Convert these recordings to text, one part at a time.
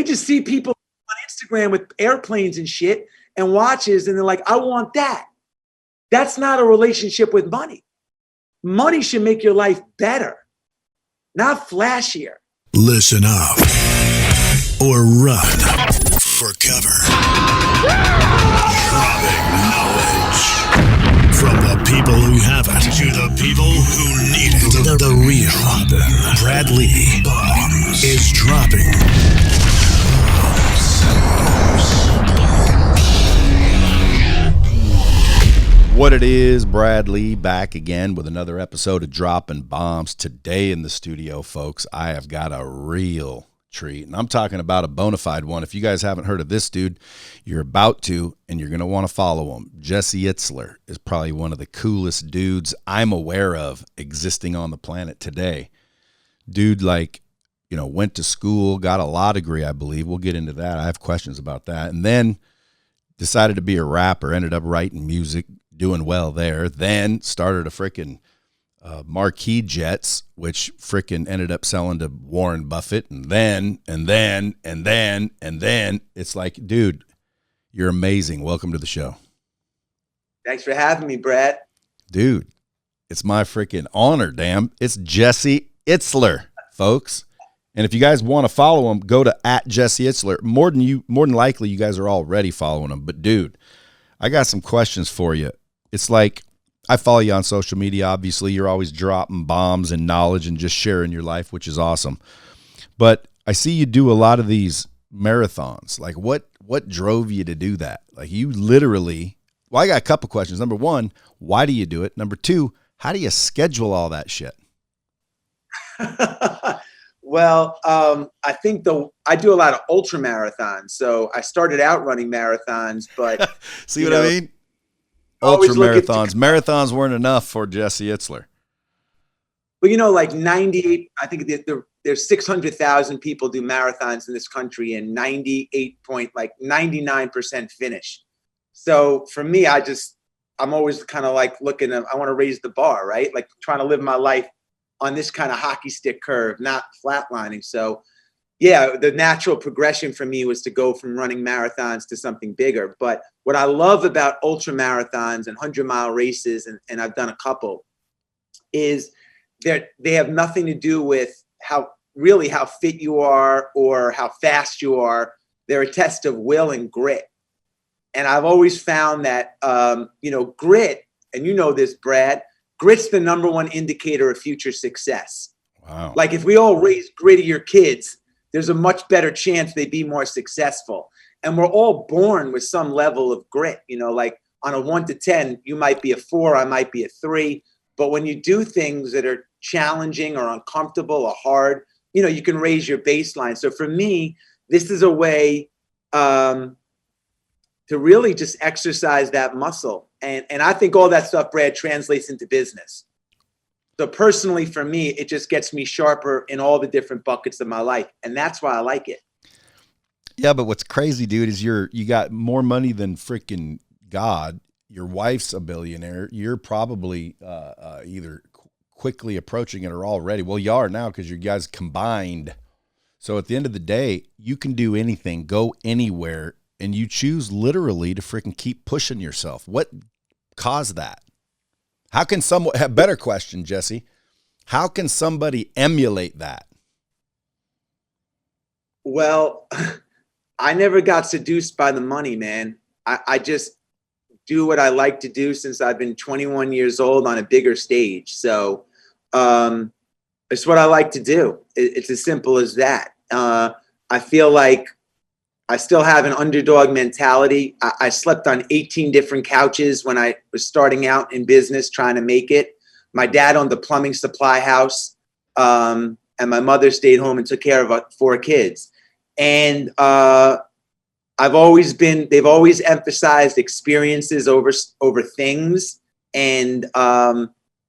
just see people on Instagram with airplanes and shit and watches, and they're like, I want that. That's not a relationship with money. Money should make your life better, not flashier. Listen up or run for cover. Dropping knowledge from the people who have it to the people who need it. The real Brad Lea is dropping What it is, Brad Lea back again with another episode of Dropping Bombs. Today in the studio, folks, I have got a real treat, and I'm talking about a bona fide one. If you guys haven't heard of this dude, you're about to, and you're going to want to follow him. Jesse Itzler is probably one of the coolest dudes I'm aware of existing on the planet today. Dude, went to school, got a law degree, I believe. We'll get into that. I have questions about that. And then decided to be a rapper, ended up writing music, doing well there, then started a freaking marquee jets, which freaking ended up selling to Warren Buffett, and then it's like, dude, you're amazing. Welcome to the show. Thanks for having me, Brad. Dude, it's my freaking honor, damn. It's Jesse Itzler, folks. And if you guys want to follow him, go to @Jesse Itzler. More than likely, you guys are already following him. But dude, I got some questions for you. It's like, I follow you on social media. Obviously, you're always dropping bombs and knowledge and just sharing your life, which is awesome. But I see you do a lot of these marathons. Like, what drove you to do that? Like, you literally, well, I got a couple questions. Number one, why do you do it? Number two, how do you schedule all that shit? Well, I think I do a lot of ultra marathons. So I started out running marathons, but see what I mean? Ultra marathons. Marathons weren't enough for Jesse Itzler. But like 98, I think there's 600,000 people do marathons in this country, and 99% finish. So for me, I'm always kind of like looking at, I want to raise the bar, right? Like trying to live my life on this kind of hockey stick curve, not flatlining. So yeah, the natural progression for me was to go from running marathons to something bigger. But what I love about ultra marathons and 100-mile races, and I've done a couple, is they have nothing to do with how fit you are or how fast you are. They're a test of will and grit. And I've always found that, grit, and you know this, Brad, grit's the number one indicator of future success. Wow. Like if we all raise grittier kids, there's a much better chance they'd be more successful. And we're all born with some level of grit, like on a 1 to 10, you might be a 4, I might be a 3. But when you do things that are challenging or uncomfortable or hard, you can raise your baseline. So for me, this is a way to really just exercise that muscle. And I think all that stuff, Brad, translates into business. So personally, for me, it just gets me sharper in all the different buckets of my life. And that's why I like it. Yeah, but what's crazy, dude, is you got more money than freaking God. Your wife's a billionaire. You're probably either quickly approaching it or already. Well, you are now because you guys combined. So at the end of the day, you can do anything, go anywhere, and you choose literally to freaking keep pushing yourself. What caused that? How can better question, Jesse, how can somebody emulate that? Well, I never got seduced by the money, man. I just do what I like to do since I've been 21 years old on a bigger stage. So it's what I like to do. It's as simple as that. I feel like I still have an underdog mentality. I slept on 18 different couches when I was starting out in business, trying to make it. My dad owned the plumbing supply house, and my mother stayed home and took care of 4 kids. And they've always emphasized experiences over things. And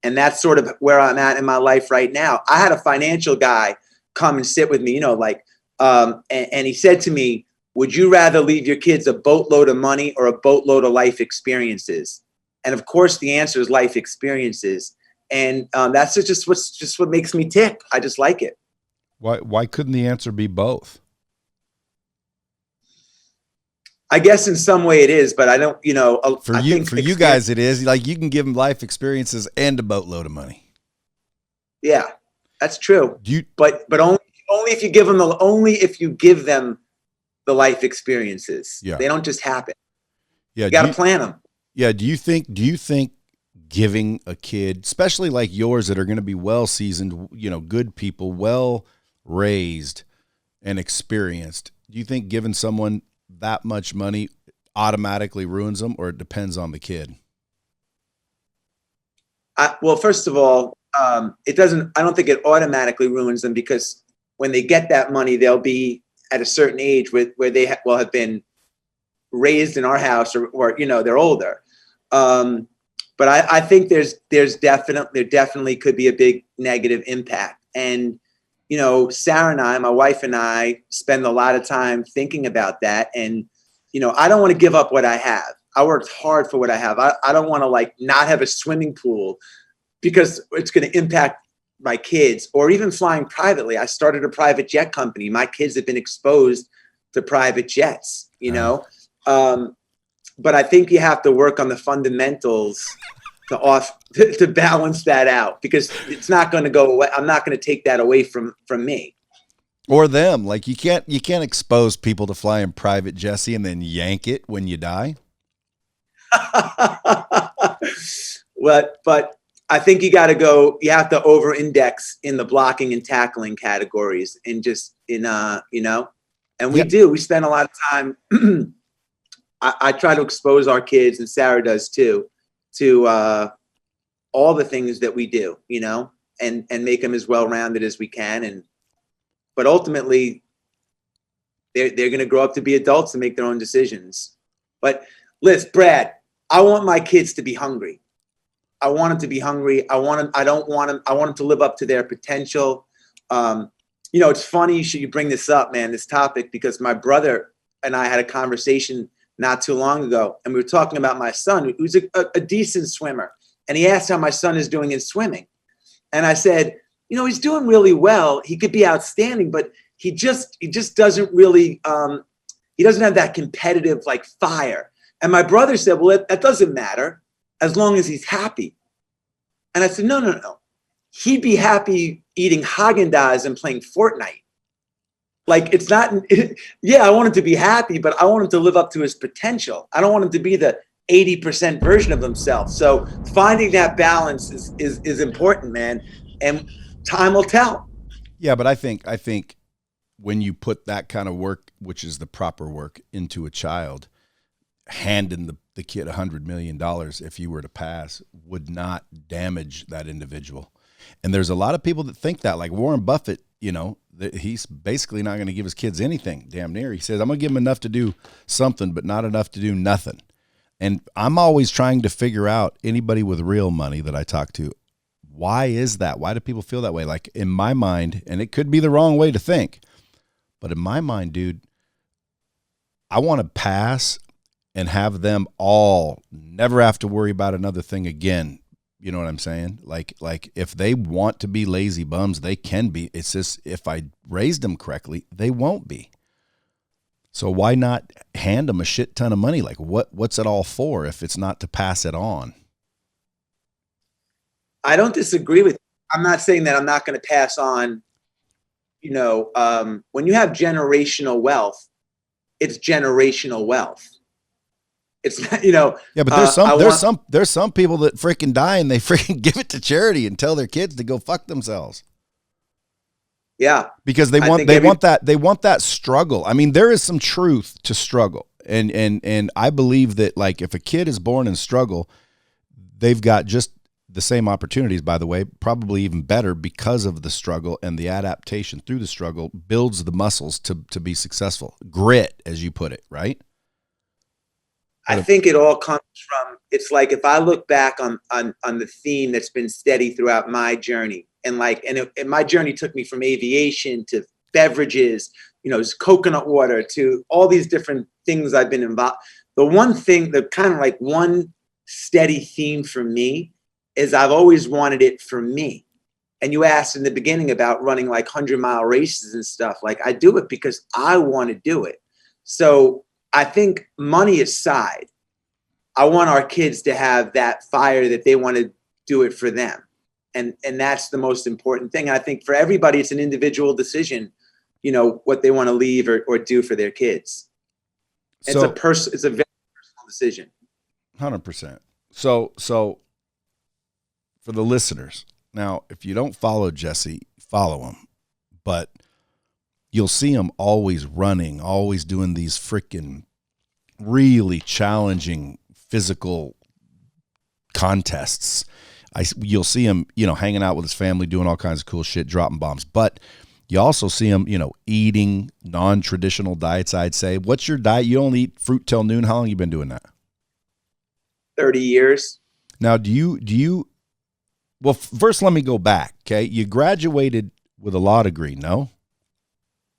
that's sort of where I'm at in my life right now. I had a financial guy come and sit with me, and he said to me, would you rather leave your kids a boatload of money or a boatload of life experiences? And of course, the answer is life experiences. And that's just what makes me tick. I just like it. Why couldn't the answer be both? I guess in some way it is, but I don't, For you guys, it is like you can give them life experiences and a boatload of money. Yeah, that's true. But only if you give them the life experiences. Yeah. They don't just happen. Yeah. You got to plan them. Yeah. Do you think giving a kid, especially like yours that are going to be well seasoned, good people, well raised and experienced, do you think giving someone that much money automatically ruins them, or it depends on the kid? Well, first of all, it doesn't. I don't think it automatically ruins them, because when they get that money, they'll be at a certain age where they have been raised in our house, or they're older. But I think there definitely could be a big negative impact. And Sarah and I, my wife and I, spend a lot of time thinking about that. And I don't want to give up what I have. I worked hard for what I have. I don't want to not have a swimming pool because it's going to impact my kids, or even flying privately. I started a private jet company. My kids have been exposed to private jets, but I think you have to work on the fundamentals to balance that out, because it's not going to go away. I'm not going to take that away from me. Or them. Like you can't expose people to flying private, Jesse, and then yank it when you die. But I think you have to over index in the blocking and tackling categories, and just and we spend a lot of time. I try to expose our kids, and Sarah does too, to all the things that we do, and make them as well-rounded as we can. But ultimately they're going to grow up to be adults and make their own decisions. But listen, Brad, I want my kids to be hungry. I want them to be hungry. I want them to live up to their potential. It's funny you bring this up, man, this topic, because my brother and I had a conversation not too long ago, and we were talking about my son, who's a decent swimmer. And he asked how my son is doing in swimming. And I said, he's doing really well. He could be outstanding, but he just doesn't really, he doesn't have that competitive fire. And my brother said, well, that doesn't matter as long as he's happy. And I said, no. He'd be happy eating Haagen-Dazs and playing Fortnite. It's not, yeah, I want him to be happy, but I want him to live up to his potential. I don't want him to be the 80% version of himself. So finding that balance is important, man. And time will tell. Yeah, but I think when you put that kind of work, which is the proper work, into a child, handing the kid $100 million, if you were to pass, would not damage that individual. And there's a lot of people that think that, like Warren Buffett, that he's basically not going to give his kids anything, damn near. He says, I'm going to give them enough to do something, but not enough to do nothing. And I'm always trying to figure out, anybody with real money that I talk to, why is that? Why do people feel that way? Like in my mind, and it could be the wrong way to think, but in my mind, dude, I want to pass and have them all never have to worry about another thing again. You know what I'm saying? Like if they want to be lazy bums, they can be. It's just, if I raised them correctly, they won't be. So why not hand them a shit ton of money? Like what's it all for if it's not to pass it on? I don't disagree with you. I'm not saying that I'm not going to pass on, when you have generational wealth, it's generational wealth. It's not, Yeah, but there's some people that freaking die and they freaking give it to charity and tell their kids to go fuck themselves. Yeah. Because they want that struggle. I mean, there is some truth to struggle. And I believe that, like, if a kid is born in struggle, they've got just the same opportunities, by the way, probably even better, because of the struggle, and the adaptation through the struggle builds the muscles to be successful. Grit, as you put it, right? I think it all comes from, it's like, if I look back on the theme that's been steady throughout my journey, and my journey took me from aviation to beverages, coconut water, to all these different things I've been involved. The one thing, the kind of like one steady theme for me, is I've always wanted it for me. And you asked in the beginning about running like 100-mile races and stuff. Like, I do it because I want to do it. So I think money aside, I want our kids to have that fire that they want to do it for them. And that's the most important thing. I think for everybody, it's an individual decision, you know, what they want to leave or do for their kids. It's a very personal decision. 100%. So for the listeners, now, if you don't follow Jesse, follow him, but you'll see him always running, always doing these freaking really challenging physical contests. You'll see him, you know, hanging out with his family, doing all kinds of cool shit, dropping bombs. But you also see him, you know, eating non-traditional diets, I'd say. What's your diet? You only eat fruit till noon. How long have you been doing that? 30 years. Now, do you, well, first let me go back, okay? You graduated with a law degree, no?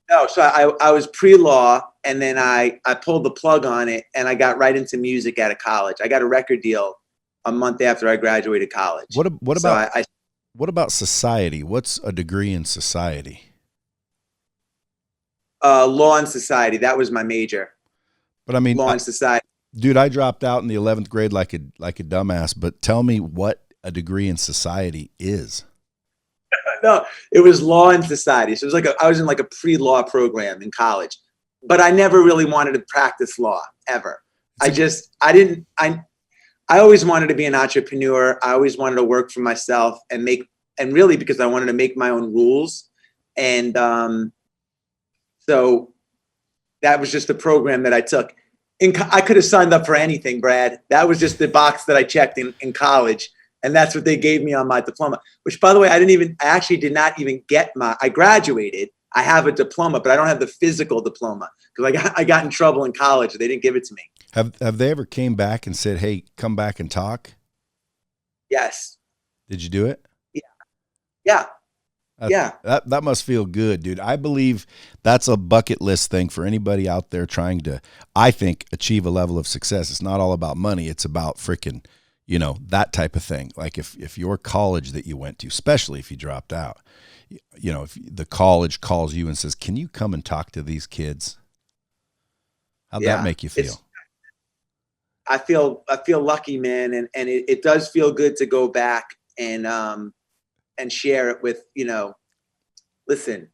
No, so I was pre-law, and then I pulled the plug on it, and I got right into music out of college. I got a record deal a month after I graduated college. What about society? What's a degree in society? Law and society. That was my major. But I mean, law and society. Dude, I dropped out in the 11th grade like a dumbass. But tell me what a degree in society is. No, it was law and society. So it was I was in like a pre-law program in college, but I never really wanted to practice law ever. I always wanted to be an entrepreneur. I always wanted to work for myself and really because I wanted to make my own rules. And so that was just the program that I took. I could have signed up for anything, Brad. That was just the box that I checked in college. And that's what they gave me on my diploma, which, by the way, I actually did not even get I graduated. I have a diploma, but I don't have the physical diploma because I got in trouble in college. They didn't give it to me. Have they ever came back and said, hey, come back and talk? Yes. Did you do it? Yeah. That must feel good, dude. I believe that's a bucket list thing for anybody out there trying to, I think, achieve a level of success. It's not all about money. It's about freaking, you know, that type of thing. Like if your college that you went to, especially if you dropped out, you know, if the college calls you and says, can you come and talk to these kids? How'd that make you feel? I feel lucky, man. And it does feel good to go back and share it with, you know, listen,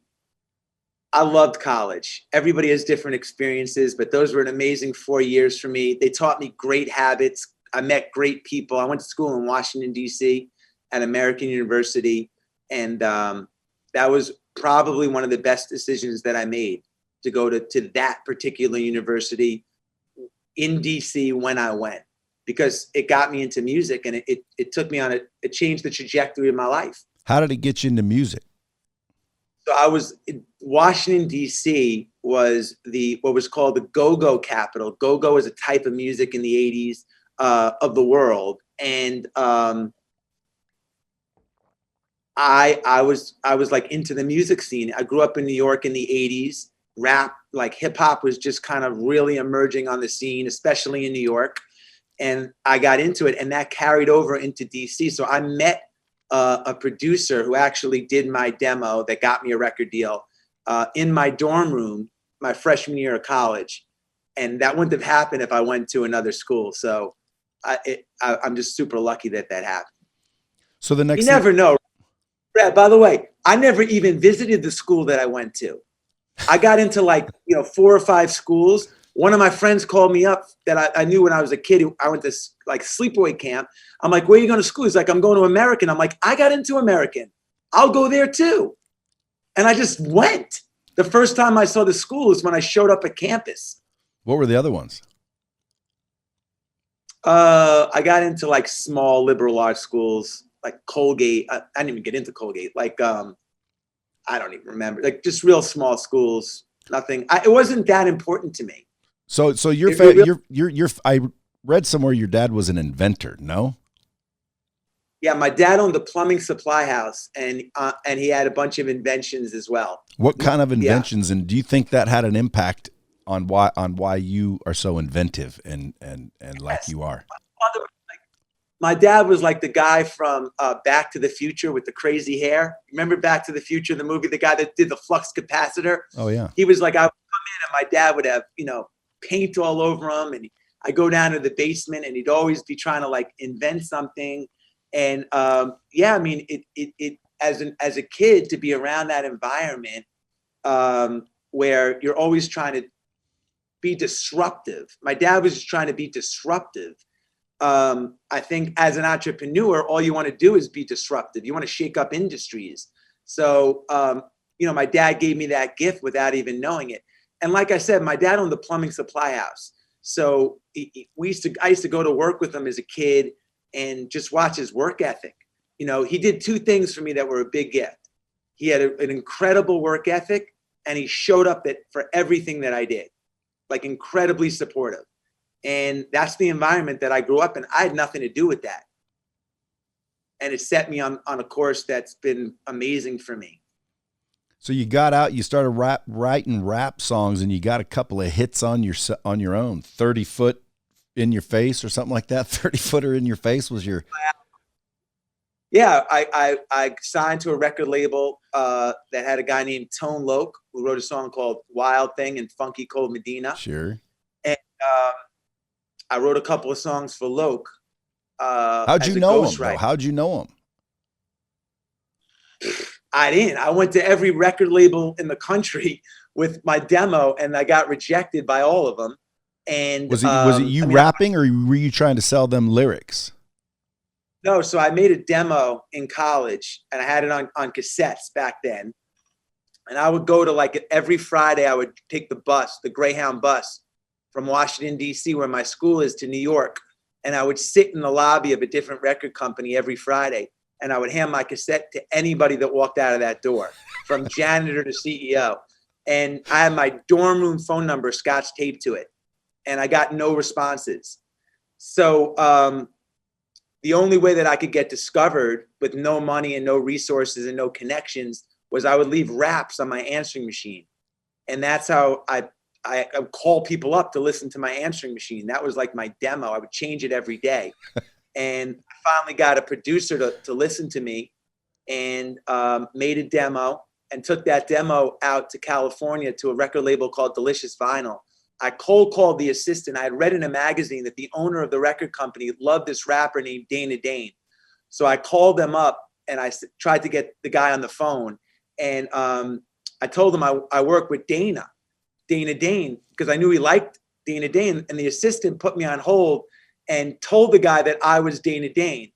I loved college. Everybody has different experiences, but those were an amazing 4 years for me. They taught me great habits. I met great people. I went to school in Washington, D.C. at American University. And that was probably one of the best decisions that I made, to go to that particular university in D.C. when I went, because it got me into music and it took me on it changed the trajectory of my life. How did it get you into music? So Washington, D.C. was what was called the go-go capital. Go-go is a type of music in the 80s of the world. And I was like into the music scene. I grew up in New York in the 80s. Rap, like hip hop, was just kind of really emerging on the scene, especially in New York. And I got into it, and that carried over into DC. So I met a producer who actually did my demo that got me a record deal in my dorm room my freshman year of college. And that wouldn't have happened if I went to another school. So I'm just super lucky that happened. So the next you never know. Brad, by the way, I never even visited the school that I went to. I got into 4 or 5 schools. One of my friends called me up that I knew when I was a kid. I went to sleepaway camp. I'm like, where are you going to school? He's like, I'm going to American. I'm like, I got into American. I'll go there too. And I just went. The first time I saw the school is when I showed up at campus. What were the other ones? I got into small liberal arts schools like Colgate. I didn't even get into Colgate. I don't even remember. Just real small schools. Nothing. It wasn't that important to me. So I read somewhere your dad was an inventor. No. Yeah, my dad owned a plumbing supply house, and he had a bunch of inventions as well. What kind of inventions? Yeah. And do you think that had an impact on why you are so inventive and like you are? My dad was like the guy from Back to the Future with the crazy hair. Remember Back to the Future, the movie, the guy that did the flux capacitor? Oh, yeah. He was like, I would come in and my dad would have, paint all over him. And I go down to the basement and he'd always be trying to like invent something. And yeah, I mean, it as a kid to be around that environment where you're always trying to be disruptive. My dad was just trying to be disruptive. I think as an entrepreneur, all you want to do is be disruptive. You want to shake up industries. So, you know, my dad gave me that gift without even knowing it. And like I said, my dad owned the plumbing supply house. So I used to go to work with him as a kid and just watch his work ethic. You know, he did two things for me that were a big gift. He had an incredible work ethic, and he showed up for everything that I did, like incredibly supportive. And that's the environment that I grew up in. I had nothing to do with that. And it set me on a course that's been amazing for me. So you got out, you started writing rap songs, and you got a couple of hits on your own. 30 Foot in Your Face or something like that. 30 Footer in Your Face was your... Yeah, I signed to a record label that had a guy named Tone Loc, who wrote a song called Wild Thing and Funky Cold Medina. Sure. And I wrote a couple of songs for Loc. How'd you know him, though? How'd you know him? I didn't. I went to every record label in the country with my demo, and I got rejected by all of them. And was it you rapping, or were you trying to sell them lyrics? No, so I made a demo in college, and I had it on cassettes back then. And I would go to, like, every Friday, I would take the bus, the Greyhound bus, from Washington, D.C., where my school is, to New York. And I would sit in the lobby of a different record company every Friday. And I would hand my cassette to anybody that walked out of that door, from janitor to CEO. And I had my dorm room phone number scotch taped to it. And I got no responses. So the only way that I could get discovered with no money and no resources and no connections was I would leave raps on my answering machine. And that's how I would call people up to listen to my answering machine. That was like my demo. I would change it every day. And I finally got a producer to listen to me, and made a demo and took that demo out to California to a record label called Delicious Vinyl. I cold called the assistant. I had read in a magazine that the owner of the record company loved this rapper named Dana Dane. So I called them up and I tried to get the guy on the phone. And I told him I work with Dana Dane, because I knew he liked Dana Dane. And the assistant put me on hold and told the guy that I was Dana Dane.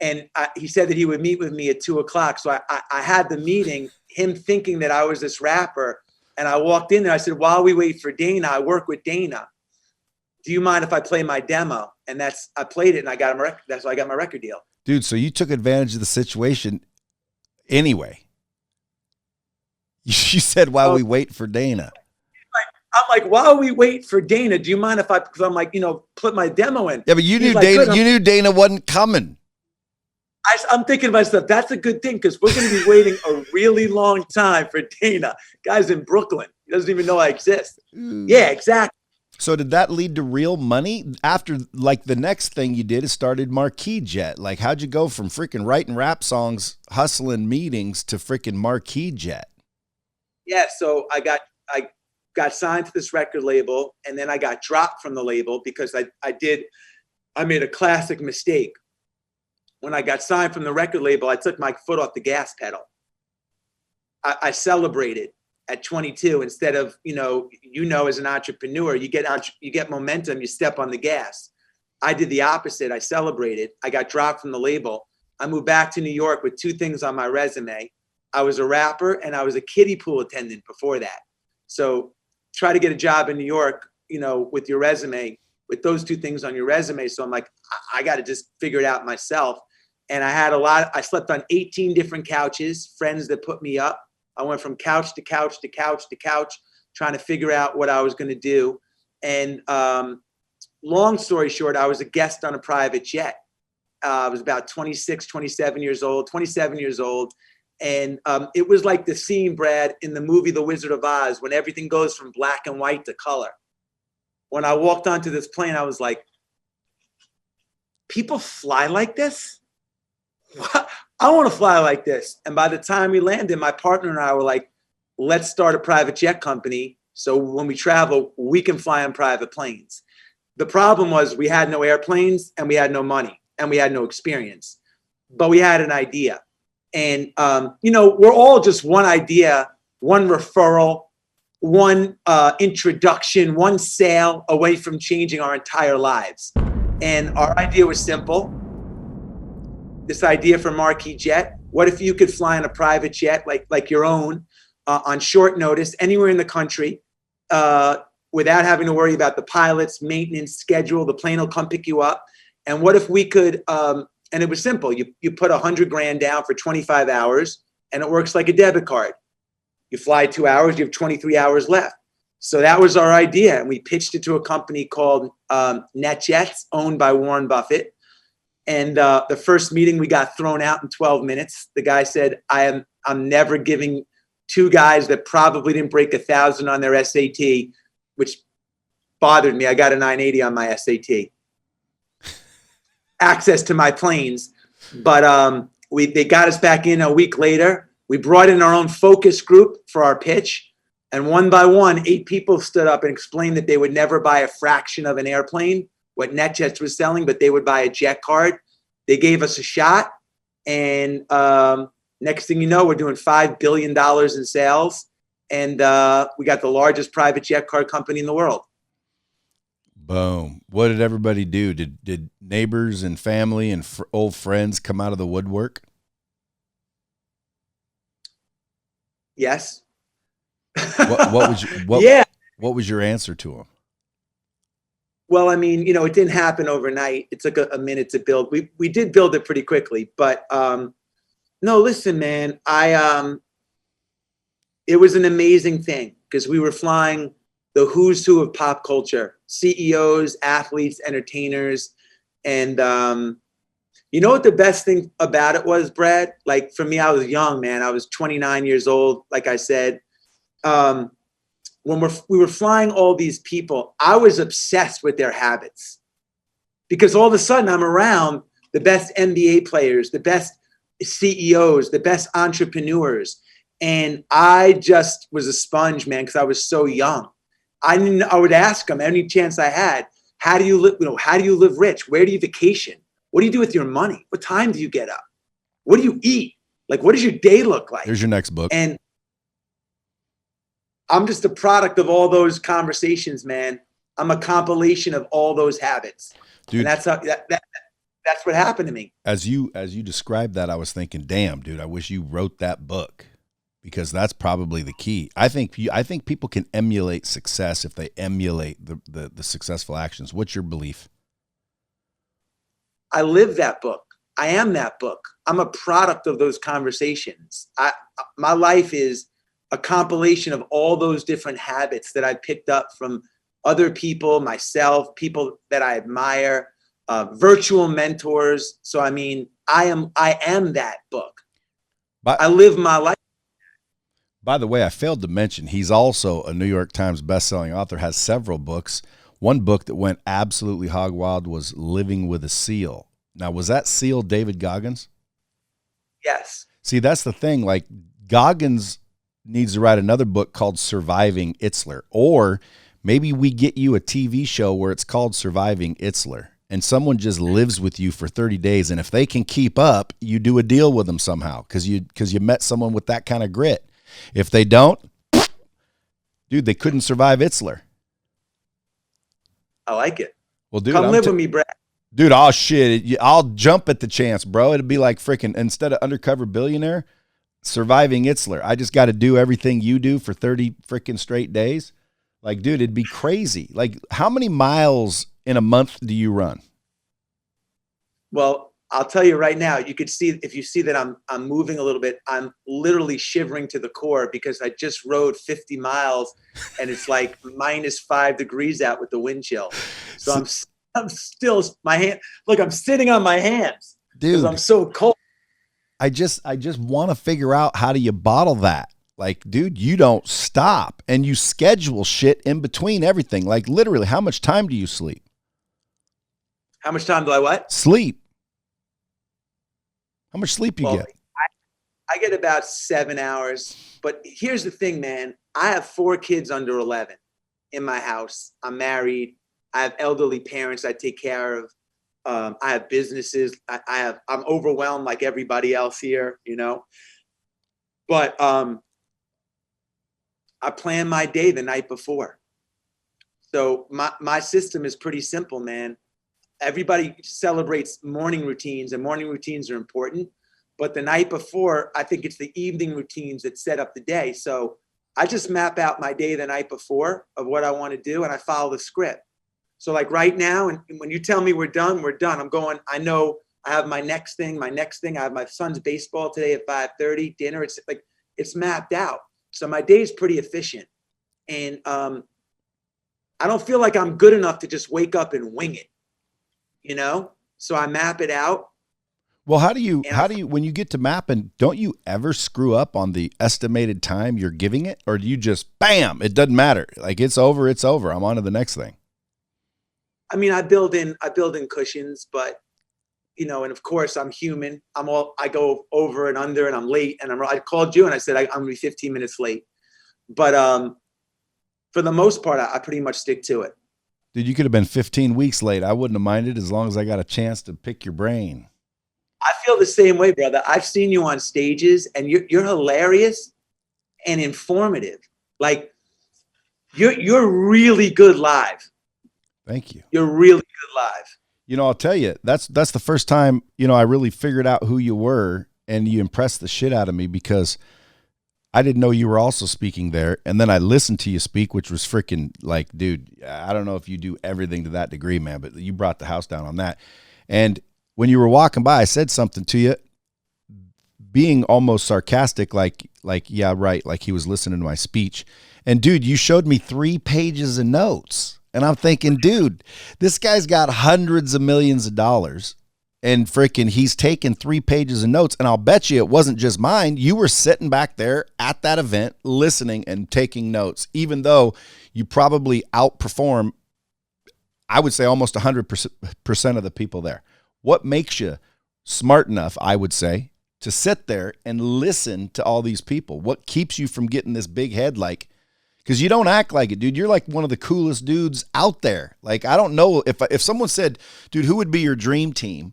And he said that he would meet with me at 2:00. So I had the meeting, him thinking that I was this rapper. And I walked in there. I said, while we wait for Dana, I work with Dana. Do you mind if I play my demo? And I played it, and I got him a record. That's why I got my record deal. Dude, so you took advantage of the situation anyway. You said, while we wait for Dana. I'm like, while we wait for Dana, do you mind if because I'm like, put my demo in. Yeah, but you knew Dana. You knew Dana wasn't coming. I'm thinking to myself, that's a good thing, because we're going to be waiting a really long time for Dana. Guy's in Brooklyn. He doesn't even know I exist. Yeah, exactly. So did that lead to real money? After, like, the next thing you did is started Marquee Jet. Like, how'd you go from freaking writing rap songs, hustling meetings, to freaking Marquee Jet? Yeah, so I got signed to this record label, and then I got dropped from the label because I made a classic mistake. When I got signed from the record label, I took my foot off the gas pedal. I celebrated at 22 instead of, as an entrepreneur, you get momentum, you step on the gas. I did the opposite. I celebrated. I got dropped from the label. I moved back to New York with two things on my resume. I was a rapper and I was a kiddie pool attendant before that. So try to get a job in New York, with your resume, with those two things on your resume. So I'm like, I got to just figure it out myself. And I slept on 18 different couches, friends that put me up. I went from couch to couch to couch to couch, trying to figure out what I was going to do. And long story short, I was a guest on a private jet. I was about 27 years old. And it was like the scene, Brad, in the movie The Wizard of Oz, when everything goes from black and white to color. When I walked onto this plane, I was like, people fly like this? I want to fly like this. And by the time we landed, my partner and I were like, let's start a private jet company So when we travel, we can fly on private planes. The problem was we had no airplanes and we had no money and we had no experience, but we had an idea. And, we're all just one idea, one referral, one introduction, one sale away from changing our entire lives. And our idea was simple. This idea for Marquis Jet. What if you could fly on a private jet like your own on short notice anywhere in the country without having to worry about the pilots, maintenance, schedule? The plane will come pick you up. And what if we could, and it was simple. You put $100,000 down for 25 hours and it works like a debit card. You fly 2 hours, you have 23 hours left. So that was our idea. And we pitched it to a company called NetJets, owned by Warren Buffett. And the first meeting, we got thrown out in 12 minutes. The guy said, I'm never giving two guys that probably didn't break 1,000 on their SAT, which bothered me. I got a 980 on my SAT. Access to my planes. But they got us back in a week later. We brought in our own focus group for our pitch. And one by one, 8 people stood up and explained that they would never buy a fraction of an airplane, what NetJets was selling, but they would buy a jet card. They gave us a shot. And next thing you know, we're doing $5 billion in sales. And we got the largest private jet card company in the world. Boom. What did everybody do? Did neighbors and family and old friends come out of the woodwork? Yes. What was your answer to them? Well, I mean, it didn't happen overnight. It took a minute to build. We did build it pretty quickly, but no, listen, man, it was an amazing thing because we were flying the who's who of pop culture, CEOs, athletes, entertainers. And you know what the best thing about it was, Brad? Like for me, I was young, man. I was 29 years old. Like I said, when we were flying all these people, I was obsessed with their habits because all of a sudden I'm around the best NBA players, the best CEOs, the best entrepreneurs. And I just was a sponge, man, because I was so young. I would ask them any chance I had, how do you live? How do you live rich? Where do you vacation? What do you do with your money? What time do you get up? What do you eat? Like, what does your day look like? There's your next book. And I'm just a product of all those conversations, man. I'm a compilation of all those habits. Dude, and that's what happened to me. As you described that, I was thinking, damn, dude, I wish you wrote that book because that's probably the key. I think people can emulate success if they emulate the successful actions. What's your belief? I live that book. I am that book. I'm a product of those conversations. My life is a compilation of all those different habits that I picked up from other people, myself, people that I admire, virtual mentors. So, I mean, I am that book. I live my life. By the way, I failed to mention, he's also a New York Times bestselling author, has several books. One book that went absolutely hog wild was Living with a Seal. Now, was that seal David Goggins? Yes. See, that's the thing. Like, Goggins needs to write another book called Surviving Itzler. Or maybe we get you a TV show where it's called Surviving Itzler. And someone just lives with you for 30 days. And if they can keep up, you do a deal with them somehow because you met someone with that kind of grit. If they don't, dude, they couldn't survive Itzler. I like it. Well, dude, come live with me, Brad. Dude, oh shit, I'll jump at the chance, bro. It'd be like freaking, instead of Undercover Billionaire, Surviving Itzler. I just got to do everything you do for 30 freaking straight days. Like, dude, it'd be crazy. Like, how many miles in a month do you run? Well, I'll tell you right now, you could see, if you see that I'm moving a little bit, I'm literally shivering to the core because I just rode 50 miles and it's like -5 degrees out with the wind chill. So I'm still, I'm sitting on my hands because I'm so cold. I just want to figure out, how do you bottle that? Like, dude, you don't stop and you schedule shit in between everything. Like, literally, how much time do you sleep? How much time do I what? Sleep. How much sleep you get? I get about 7 hours. But here's the thing, man. I have 4 kids under 11 in my house. I'm married. I have elderly parents I take care of. I have businesses. I'm overwhelmed like everybody else here, you know. But I plan my day the night before. So my system is pretty simple, man. Everybody celebrates morning routines, and morning routines are important. But the night before, I think it's the evening routines that set up the day. So I just map out my day the night before of what I want to do, and I follow the script. So like right now, and when you tell me we're done, we're done. I'm going, I know I have my next thing. I have my son's baseball today at 5:30, dinner. It's like, it's mapped out. So my day is pretty efficient. And I don't feel like I'm good enough to just wake up and wing it, you know? So I map it out. Well, how do you, when you get to mapping, don't you ever screw up on the estimated time you're giving it? Or do you just, bam, it doesn't matter. Like it's over. I'm on to the next thing. I mean, I build in cushions, but you know, and of course I'm human. I go over and under, and I'm late, and I called you and I said, I'm gonna be 15 minutes late. But for the most part, I pretty much stick to it. Dude, you could have been 15 weeks late. I wouldn't have minded as long as I got a chance to pick your brain. I feel the same way, brother. I've seen you on stages, and you're hilarious and informative. Like you're really good live. Thank you. You're really good live. You know, I'll tell you, that's the first time, you know, I really figured out who you were, and you impressed the shit out of me because I didn't know you were also speaking there. And then I listened to you speak, which was freaking like, dude, I don't know if you do everything to that degree, man, but you brought the house down on that. And when you were walking by, I said something to you, being almost sarcastic, like, yeah, right. Like he was listening to my speech. And dude, you showed me 3 pages of notes. And I'm thinking, dude, this guy's got hundreds of millions of dollars, and freaking he's taken 3 pages of notes. And I'll bet you it wasn't just mine. You were sitting back there at that event, listening and taking notes, even though you probably outperform, I would say, almost 100% of the people there. What makes you smart enough, I would say, to sit there and listen to all these people? What keeps you from getting this big head? Like, because you don't act like it, dude. You're like one of the coolest dudes out there. Like, I don't know if someone said, dude, who would be your dream team?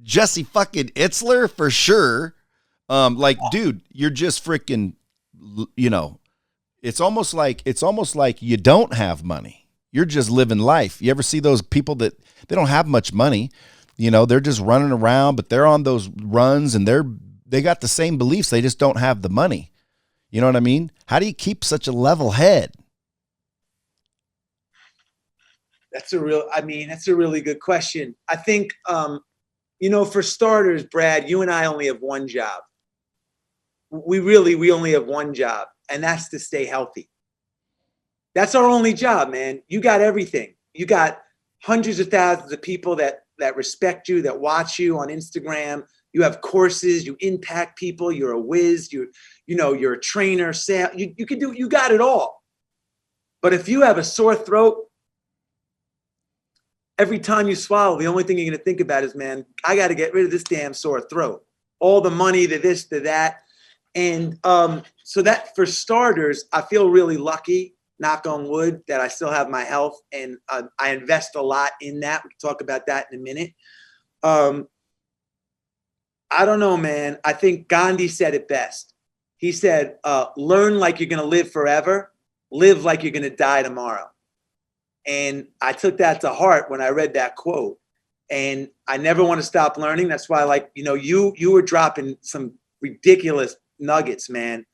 Jesse fucking Itzler for sure. Dude, you're just freaking, you know, it's almost like you don't have money. You're just living life. You ever see those people that they don't have much money? You know, they're just running around, but they're on those runs and they got the same beliefs. They just don't have the money. You know what I mean? How do you keep such a level head? That's a really good question. I think, you know, for starters, Brad, you and I only have one job. We only have one job, and that's to stay healthy. That's our only job, man. You got everything. You got hundreds of thousands of people that respect you, that watch you on Instagram. You have courses, you impact people, you're a whiz, you're a trainer, you got it all. But if you have a sore throat, every time you swallow, the only thing you're gonna think about is, man, I gotta get rid of this damn sore throat. All the money, to this, to that. And so that, for starters, I feel really lucky, knock on wood, that I still have my health, and I invest a lot in that. We can talk about that in a minute. I don't know, man. I think Gandhi said it best. He said, learn like you're going to live forever, live like you're going to die tomorrow. And I took that to heart when I read that quote. And I never want to stop learning. That's why, like, you know, you were dropping some ridiculous nuggets, man.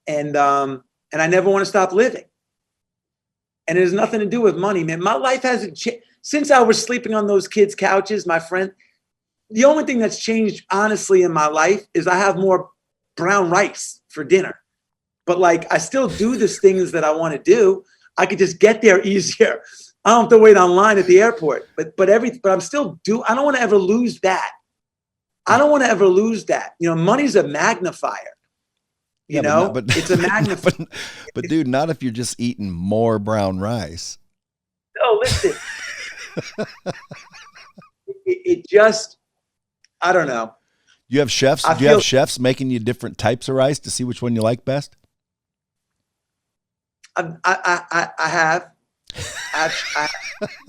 And I never want to stop living. And it has nothing to do with money, man. My life hasn't changed. Since I was sleeping on those kids' couches, my friend, the only thing that's changed, honestly, in my life is I have more brown rice for dinner. But like, I still do the things that I want to do. I could just get there easier. I don't have to wait online at the airport. But I'm still I don't want to ever lose that. You know, money's a magnifier. You know, it's a magnifier. But dude, not if you're just eating more brown rice. No, listen. it just, I don't know. You have chefs? Do you have chefs making you different types of rice to see which one you like best? I have.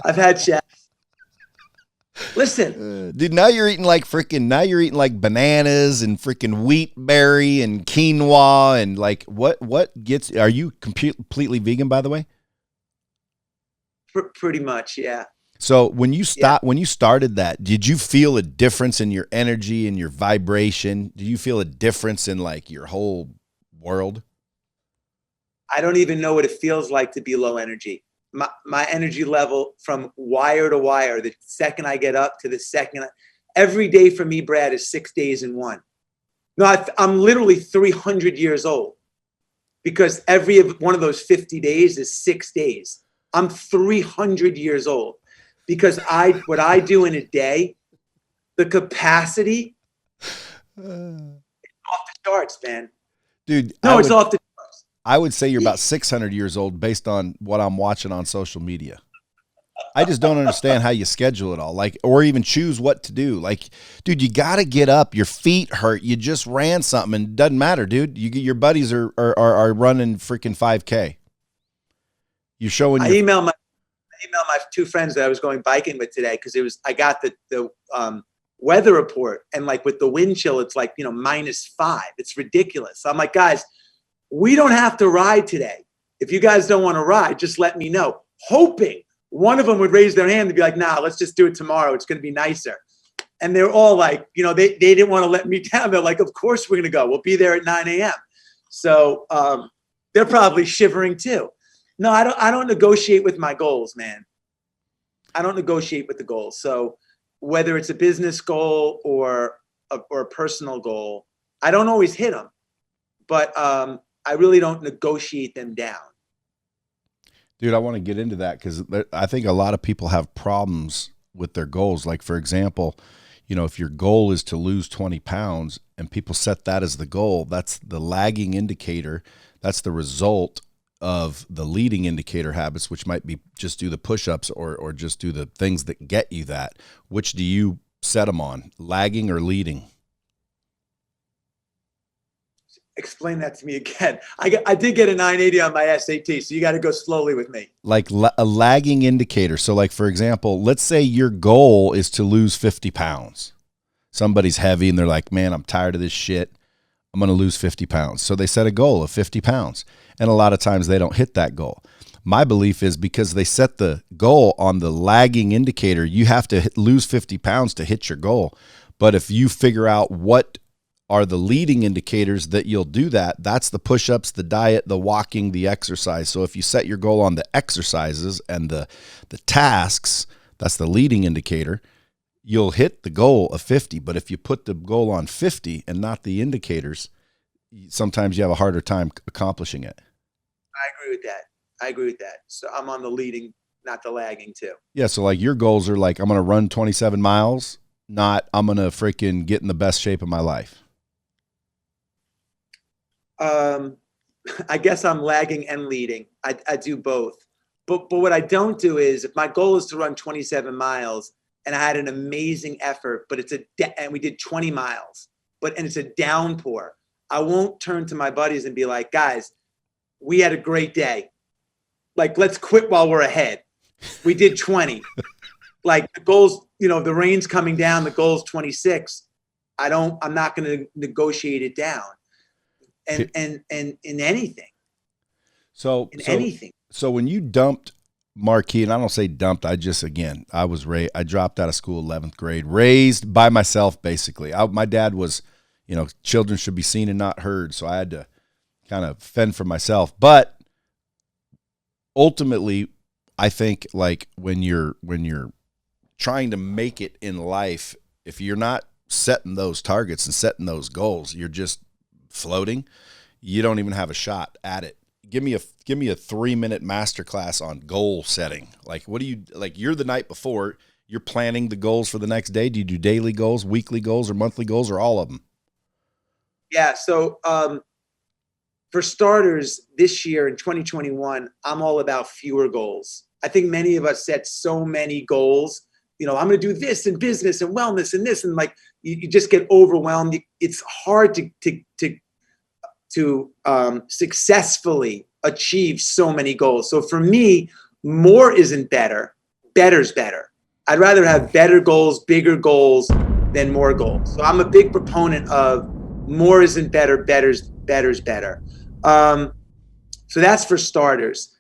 I've had chefs. Listen, dude, now you're eating like bananas and freaking wheat berry and quinoa and like what are you completely vegan, by the way? Pretty much, yeah. So when you started that, did you feel a difference in your energy and your vibration? Do you feel a difference in like your whole world? I don't even know what it feels like to be low energy. My energy level from wire to wire, the second I get up to the second, every day for me, Brad, is 6 days in one. No, I'm literally 300 years old because every one of those 50 days is 6 days. I'm 300 years old because what I do in a day, the capacity, off the charts, man. Dude, it's off the charts. I would say you're about 600 years old based on what I'm watching on social media. I just don't understand how you schedule it all, like, or even choose what to do. Like, dude, you got to get up. Your feet hurt. You just ran something, and it doesn't matter, dude. Your buddies are running freaking 5K. You're showing. I emailed my 2 friends that I was going biking with today because I got the weather report, and like with the wind chill, it's like -5. It's ridiculous. So I'm like, guys, we don't have to ride today. If you guys don't want to ride, just let me know. Hoping one of them would raise their hand and be like, nah, let's just do it tomorrow. It's going to be nicer. And they're all like, they didn't want to let me down. They're like, of course we're going to go. We'll be there at 9 a.m. So they're probably shivering too. No, I don't negotiate with my goals, man. I don't negotiate with the goals. So whether it's a business goal or a personal goal, I don't always hit them, but I really don't negotiate them down. Dude, I want to get into that because I think a lot of people have problems with their goals. Like, for example, if your goal is to lose 20 pounds and people set that as the goal, that's the lagging indicator. That's the result of the leading indicator habits, which might be just do the push-ups or just do the things that get you that. Which do you set them on, lagging or leading? Explain that to me again. I did get a 980 on my SAT, so you got to go slowly with me. Like a lagging indicator. So like, for example, let's say your goal is to lose 50 pounds. Somebody's heavy and they're like, man, I'm tired of this shit. I'm going to lose 50 pounds. So they set a goal of 50 pounds. And a lot of times they don't hit that goal. My belief is because they set the goal on the lagging indicator, you have to lose 50 pounds to hit your goal. But if you figure out what are the leading indicators that you'll do that, that's the push-ups, the diet, the walking, the exercise. So if you set your goal on the exercises and the tasks, that's the leading indicator, you'll hit the goal of 50. But if you put the goal on 50 and not the indicators, sometimes you have a harder time accomplishing it. I agree with that. So I'm on the leading, not the lagging too. Yeah. So like your goals are like, I'm going to run 27 miles, not I'm going to freaking get in the best shape of my life. I guess I'm lagging and leading. I do both. But what I don't do is if my goal is to run 27 miles and I had an amazing effort, but and we did 20 miles, and it's a downpour, I won't turn to my buddies and be like, guys, we had a great day. Like, let's quit while we're ahead. We did 20. Like the goals, the rain's coming down, the goal's 26. I'm not going to negotiate it down. And in anything. So when you dumped Marquis, and I don't say dumped, I dropped out of school 11th grade, raised by myself, basically. My dad was, children should be seen and not heard. So I had to kind of fend for myself. But ultimately, I think like when you're trying to make it in life, if you're not setting those targets and setting those goals, you're just floating, you don't even have a shot at it. Give me a 3-minute masterclass on goal setting. Like, what do you, like, you're the night before, you're planning the goals for the next day. Do you do daily goals, weekly goals, or monthly goals, or all of them? Yeah. So, for starters, this year in 2021, I'm all about fewer goals. I think many of us set so many goals. I'm going to do this in business and wellness and this, and like you just get overwhelmed. It's hard to successfully achieve so many goals. So for me, more isn't better. Better's better. I'd rather have better goals, bigger goals than more goals. So I'm a big proponent of more isn't better, better's better. So that's for starters.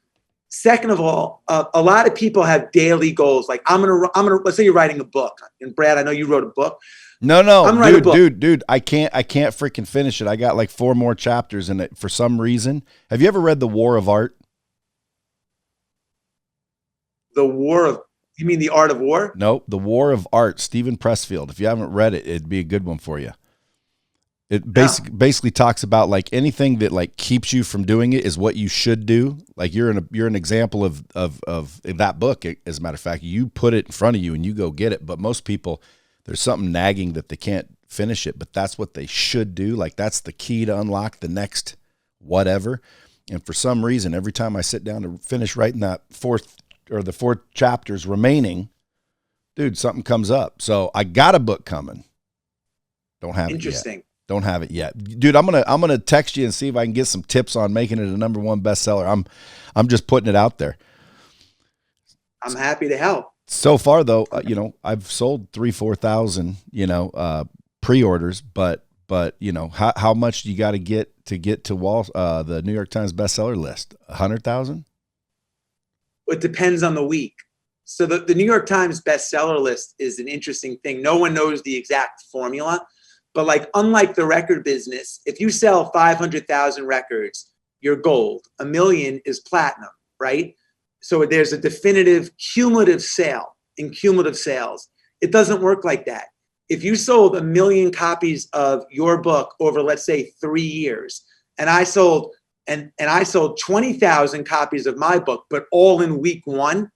Second of all, a lot of people have daily goals. Like I'm gonna. Let's say you're writing a book, and Brad, I know you wrote a book. No, dude, I can't freaking finish it. I got like 4 more chapters in it for some reason. Have you ever read The War of Art? You mean The Art of War? No, The War of Art, Stephen Pressfield. If you haven't read it, it'd be a good one for you. It basically talks about like anything that like keeps you from doing it is what you should do. Like you're an example of that book. As a matter of fact, you put it in front of you and you go get it. But most people, there's something nagging that they can't finish it, but that's what they should do. Like that's the key to unlock the next whatever. And for some reason, every time I sit down to finish writing that 4 chapters remaining, dude, something comes up. So I got a book coming. Don't have it yet. Interesting. Don't have it yet, dude. I'm gonna text you and see if I can get some tips on making it a #1 bestseller. I'm just putting it out there. I'm happy to help. So far, though, I've sold 3,000-4,000, pre-orders, but how much do you got to get to the New York Times bestseller list? 100,000? It depends on the week. So the New York Times bestseller list is an interesting thing. No one knows the exact formula. But like, unlike the record business, if you sell 500,000 records, you're gold. 1 million is platinum, right? So there's a definitive cumulative sale in cumulative sales. It doesn't work like that. If you sold 1 million copies of your book over, let's say, 3 years, and I sold 20,000 copies of my book, but all in week 1,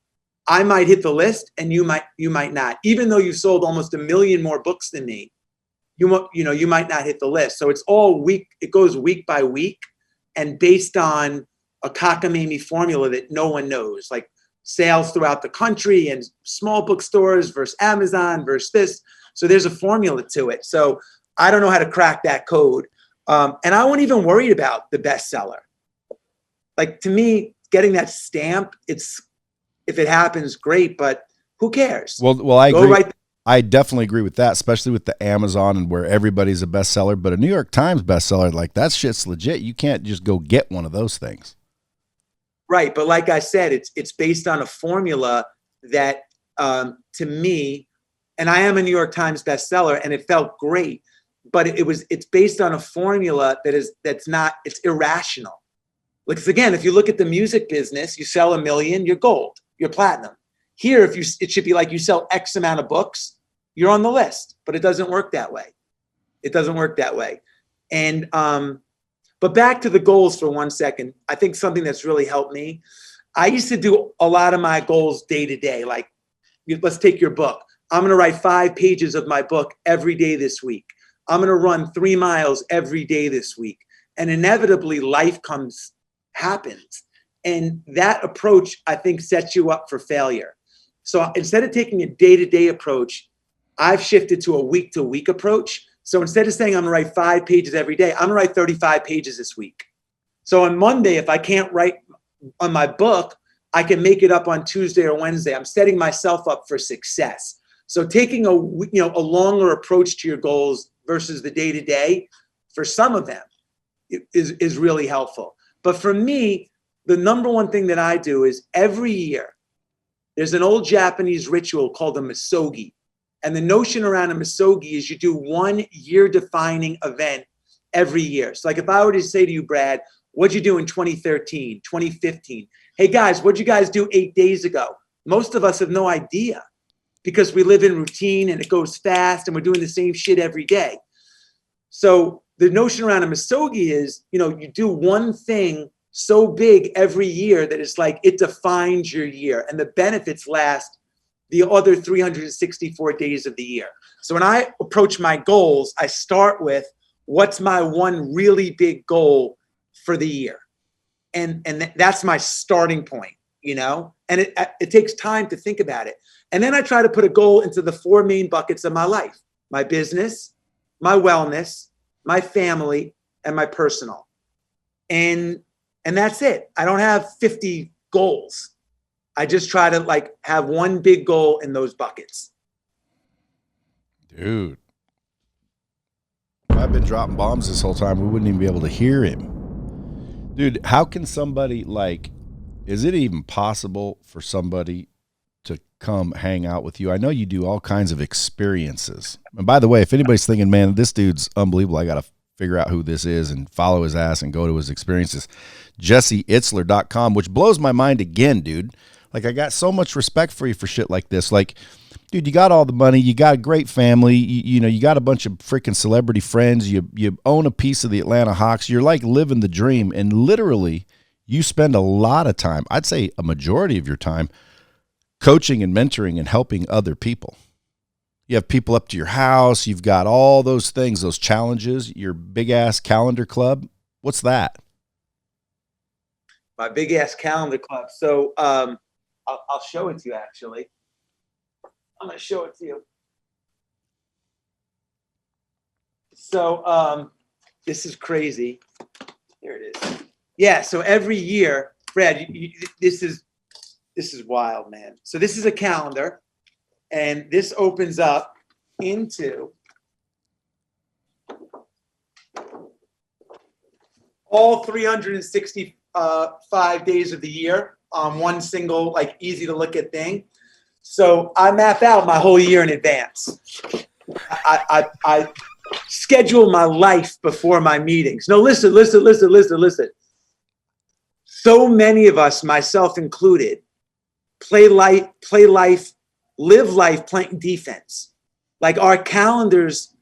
I might hit the list and you might not. Even though you sold almost 1 million more books than me, you might not hit the list. So it's all week. It goes week by week and based on a cockamamie formula that no one knows, like sales throughout the country and small bookstores versus Amazon versus this. So there's a formula to it. So I don't know how to crack that code. And I wasn't even worried about the bestseller. Like, to me, getting that stamp, if it happens, great, but who cares? Well, I agree. I definitely agree with that, especially with the Amazon and where everybody's a bestseller. But a New York Times bestseller, like, that shit's legit. You can't just go get one of those things. Right. But like I said, it's based on a formula that, to me, and I am a New York Times bestseller and it felt great, but it's based on a formula it's irrational. Like, again, if you look at the music business, you sell 1 million, you're gold, you're platinum. Here, it should be like you sell X amount of books, you're on the list, but it doesn't work that way. It doesn't work that way. And, but back to the goals for 1 second, I think something that's really helped me, I used to do a lot of my goals day to day. Like, let's take your book. I'm going to write 5 pages of my book every day this week. I'm going to run 3 miles every day this week. And inevitably life happens. And that approach, I think, sets you up for failure. So instead of taking a day-to-day approach, I've shifted to a week-to-week approach. So instead of saying I'm going to write 5 pages every day, I'm going to write 35 pages this week. So on Monday, if I can't write on my book, I can make it up on Tuesday or Wednesday. I'm setting myself up for success. So taking a longer approach to your goals versus the day-to-day, for some of them, is really helpful. But for me, the number one thing that I do is every year, there's an old Japanese ritual called a misogi. And the notion around a misogi is you do 1 year-defining event every year. So like if I were to say to you, Brad, what'd you do in 2013, 2015? Hey guys, what'd you guys do 8 days ago? Most of us have no idea because we live in routine and it goes fast and we're doing the same shit every day. So the notion around a misogi is, you do one thing so big every year that it's like it defines your year and the benefits last the other 364 days of the year. So when I approach my goals, I start with what's my one really big goal for the year. And that's my starting point, and it takes time to think about it. And then I try to put a goal into the 4 main buckets of my life: my business, my wellness, my family, and my personal. And And that's it. I don't have 50 goals. I just try to like have one big goal in those buckets. Dude. If I've been dropping bombs this whole time, we wouldn't even be able to hear him. Dude, how can somebody is it even possible for somebody to come hang out with you? I know you do all kinds of experiences. And by the way, if anybody's thinking, man, this dude's unbelievable, I got to figure out who this is and follow his ass and go to his experiences, jesseitzler.com, which blows my mind again, dude. Like, I got so much respect for you for shit like this. Like, dude, you got all the money, you got a great family, you got a bunch of freaking celebrity friends, you own a piece of the Atlanta Hawks, you're like living the dream, and literally you spend a lot of time, I'd say a majority of your time, coaching and mentoring and helping other people. You have people up to your house, you've got all those things, those challenges, your big ass calendar club. What's that? My big ass calendar club. So I'll show it to you, actually. I'm going to show it to you. So this is crazy. Here it is. Yeah. So every year, Brad, this is wild, man. So this is a calendar, and this opens up into all 365 days of the year on one single, like, easy to look at thing. So I map out my whole year in advance. I schedule my life before my meetings. No, listen. So many of us, myself included, live life playing defense. Like, our calendars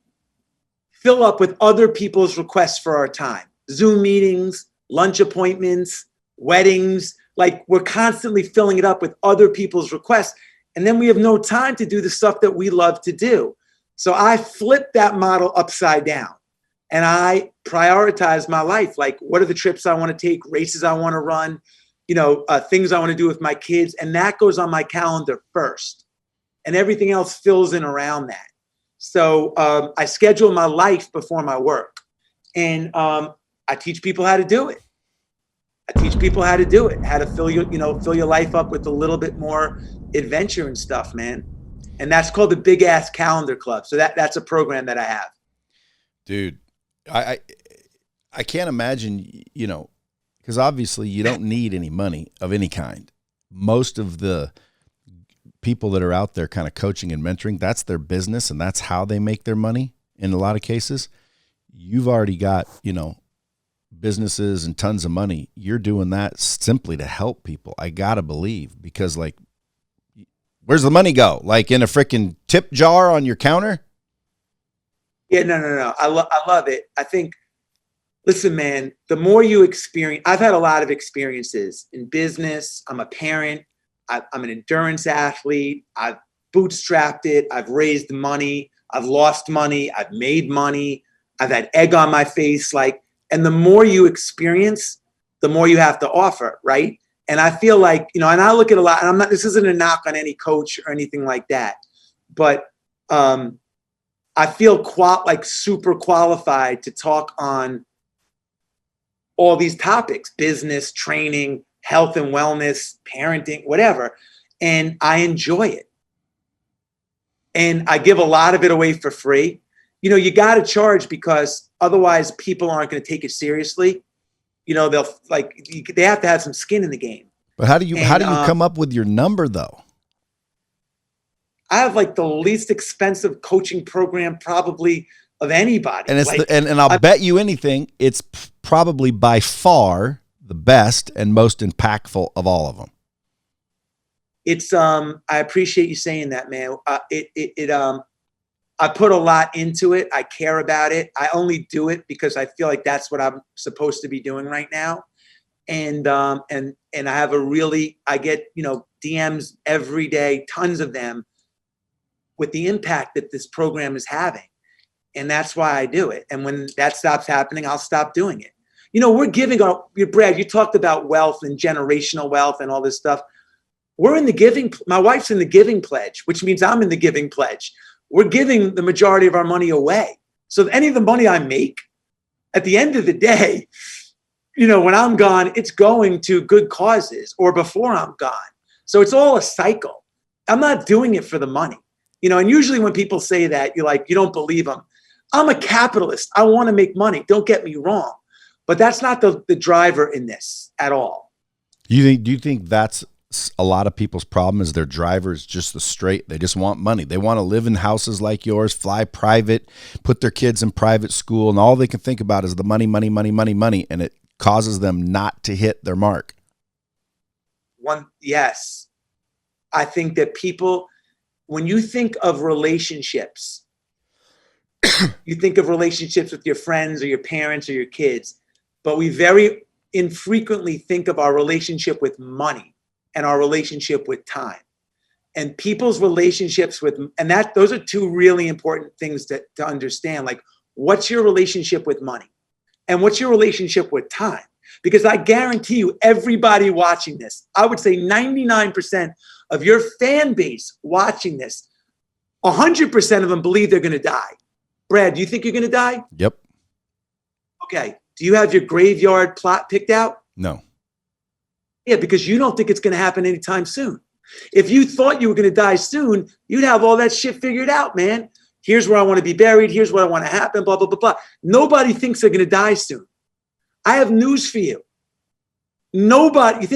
fill up with other people's requests for our time. Zoom meetings, lunch appointments, weddings. Like, we're constantly filling it up with other people's requests. And then we have no time to do the stuff that we love to do. So I flip that model upside down, and I prioritize my life. Like, what are the trips I want to take, races I want to run, things I want to do with my kids. And that goes on my calendar first. And everything else fills in around that. So I schedule my life before my work. And I teach people how to do it. How to fill your life up with a little bit more adventure and stuff, man. And that's called the Big Ass Calendar Club. So that's a program that I have. Dude, I can't imagine, because obviously you don't need any money of any kind. Most of the people that are out there kind of coaching and mentoring, that's their business and that's how they make their money in a lot of cases. You've already got, businesses and tons of money. You're doing that simply to help people. I got to believe, because, like, where's the money go? Like, in a freaking tip jar on your counter? Yeah, no. I love it. I think, listen, man, the more you experience, I've had a lot of experiences in business. I'm a parent. I'm an endurance athlete. I've bootstrapped it. I've raised money. I've lost money. I've made money. I've had egg on my face. And the more you experience, the more you have to offer, right? And I feel like, and I look at a lot, and this isn't a knock on any coach or anything like that, but I feel super qualified to talk on all these topics: business, training, health and wellness, parenting, whatever. And I enjoy it. And I give a lot of it away for free. You got to charge, because otherwise people aren't going to take it seriously. They have to have some skin in the game. But how do you come up with your number, though? I have the least expensive coaching program probably of anybody. And it's and I'll bet you anything, it's probably by far the best and most impactful of all of them. It's I appreciate you saying that, man. I put a lot into it. I care about it. I only do it because I feel like that's what I'm supposed to be doing right now. And I have I get, DMs every day, tons of them, with the impact that this program is having. And that's why I do it. And when that stops happening, I'll stop doing it. We're giving Brad, you talked about wealth and generational wealth and all this stuff. We're in the giving. My wife's in the giving pledge, which means I'm in the giving pledge. We're giving the majority of our money away. So any of the money I make, at the end of the day, when I'm gone, it's going to good causes or before I'm gone. So it's all a cycle. I'm not doing it for the money, and usually when people say that, you're like, you don't believe them. I'm a capitalist. I want to make money. Don't get me wrong. But that's not the driver in this at all. Do you think that's a lot of people's problem is their driver is just they just want money. They want to live in houses like yours, fly private, put their kids in private school, and all they can think about is the money, money, money, money, money, and it causes them not to hit their mark. Yes. I think that people, when you think of relationships, you think of relationships with your friends or your parents or your kids, but we very infrequently think of our relationship with money and our relationship with time. And people's relationships those are two really important things to understand. Like, what's your relationship with money? And what's your relationship with time? Because I guarantee you, everybody watching this, I would say 99% of your fan base watching this, 100% of them believe they're going to die. Brad, do you think you're going to die? Yep. Okay. Do you have your graveyard plot picked out? No. Yeah, because you don't think it's going to happen anytime soon. If you thought you were going to die soon, you'd have all that shit figured out, man. Here's where I want to be buried. Here's what I want to happen, blah, blah, blah, blah. Nobody thinks they're going to die soon. I have news for you. Nobody.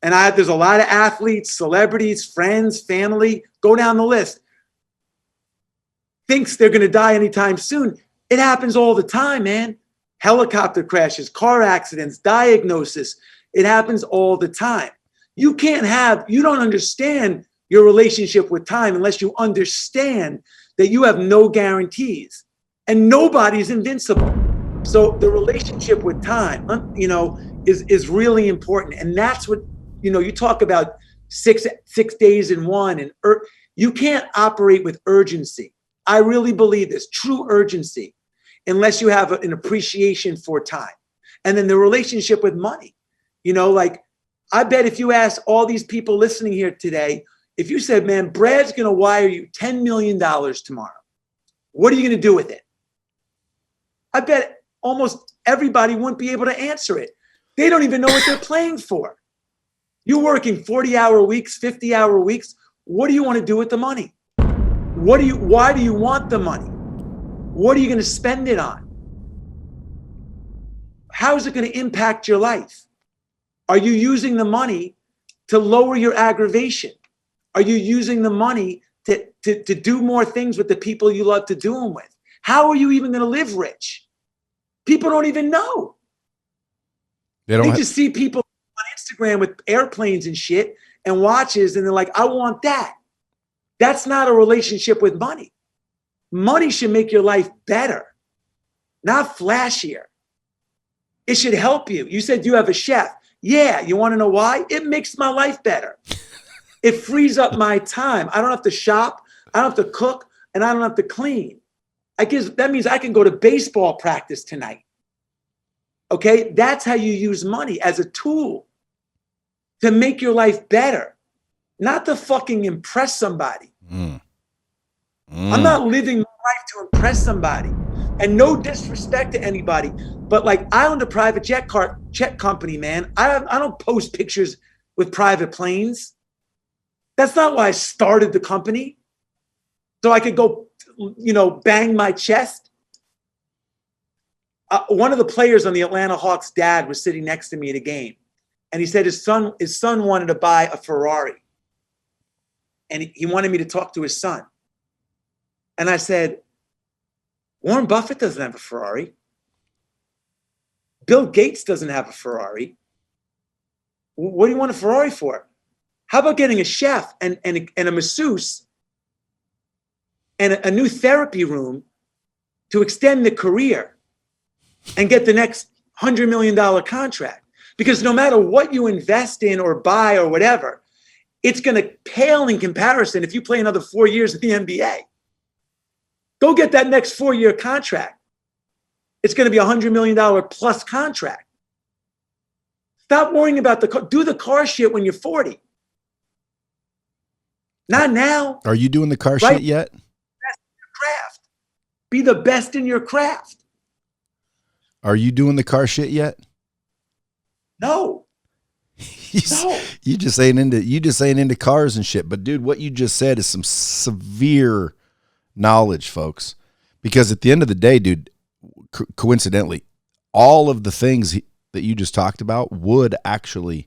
And there's a lot of athletes, celebrities, friends, family, go down the list, thinks they're going to die anytime soon. It happens all the time, man. Helicopter crashes, car accidents, diagnosis. It happens all the time. You don't understand your relationship with time unless you understand that you have no guarantees and nobody's invincible. So the relationship with time, is really important. And that's what, you talk about six days in one, and you can't operate with urgency. I really believe this, true urgency, unless you have an appreciation for time. And then the relationship with money, I bet if you ask all these people listening here today, if you said, man, Brad's going to wire you $10 million tomorrow, what are you going to do with it? I bet almost everybody wouldn't be able to answer it. They don't even know what they're playing for. You're working 40-hour weeks, 50-hour weeks. What do you want to do with the money? Why do you want the money? What are you going to spend it on? How is it going to impact your life? Are you using the money to lower your aggravation? Are you using the money to do more things with the people you love to do them with? How are you even going to live rich? People don't even know. They just see people on Instagram with airplanes and shit and watches, and they're like, I want that. That's not a relationship with money. Money should make your life better, not flashier. It should help you. You said you have a chef. Yeah, you want to know why? It makes my life better. It frees up my time. I don't have to shop. I don't have to cook, and I don't have to clean. That means I can go to baseball practice tonight. Okay? That's how you use money, as a tool to make your life better, not to fucking impress somebody. I'm not living my life to impress somebody. And no disrespect to anybody, but I owned a private jet company, man. I don't post pictures with private planes. That's not why I started the company. So I could go, bang my chest. One of the players on the Atlanta Hawks' dad was sitting next to me at a game, and he said his son wanted to buy a Ferrari, and he wanted me to talk to his son. And I said, Warren Buffett doesn't have a Ferrari. Bill Gates doesn't have a Ferrari. What do you want a Ferrari for? How about getting a chef and a masseuse and a new therapy room to extend the career and get the next $100 million contract? Because no matter what you invest in or buy or whatever, it's going to pale in comparison if you play another 4 years in the NBA. Go get that next 4-year contract. It's going to be a $100 million plus contract. Stop worrying about do the car shit when you're 40. Not now. Are you doing the car shit yet? Be the best in your craft. Are you doing the car shit yet? No. You just ain't into cars and shit. But dude, what you just said is some severe knowledge, folks. Because at the end of the day, dude, coincidentally, all of the things that you just talked about would actually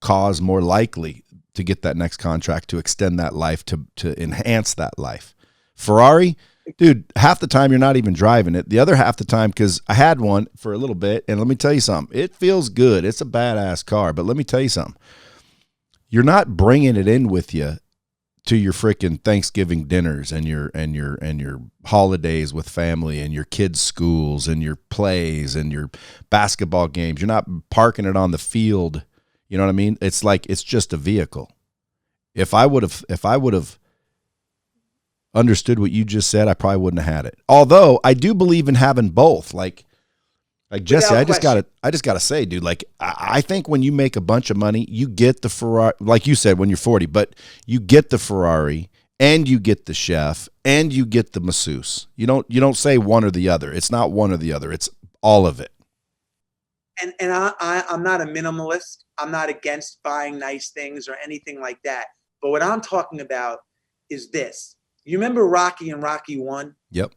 cause more likely to get that next contract, to extend that life, to enhance that life. Ferrari, dude, half the time you're not even driving it. The other half the time, because I had one for a little bit, and let me tell you something. It feels good. It's a badass car, but let me tell you something. You're not bringing it in with you to your freaking Thanksgiving dinners and your holidays with family and your kids' schools and your plays and your basketball games. You're not parking it on the field. You know what I mean? It's like, it's just a vehicle. If I would have understood what you just said, I probably wouldn't have had it. Although I do believe in having both. Like Jesse, I just gotta say, dude, like I think when you make a bunch of money, you get the Ferrari, like you said, when you're 40, but you get the Ferrari and you get the chef and you get the masseuse. You don't say one or the other. It's not one or the other. It's all of it. And I'm not a minimalist. I'm not against buying nice things or anything like that. But what I'm talking about is this. You remember Rocky and Rocky 1? Yep.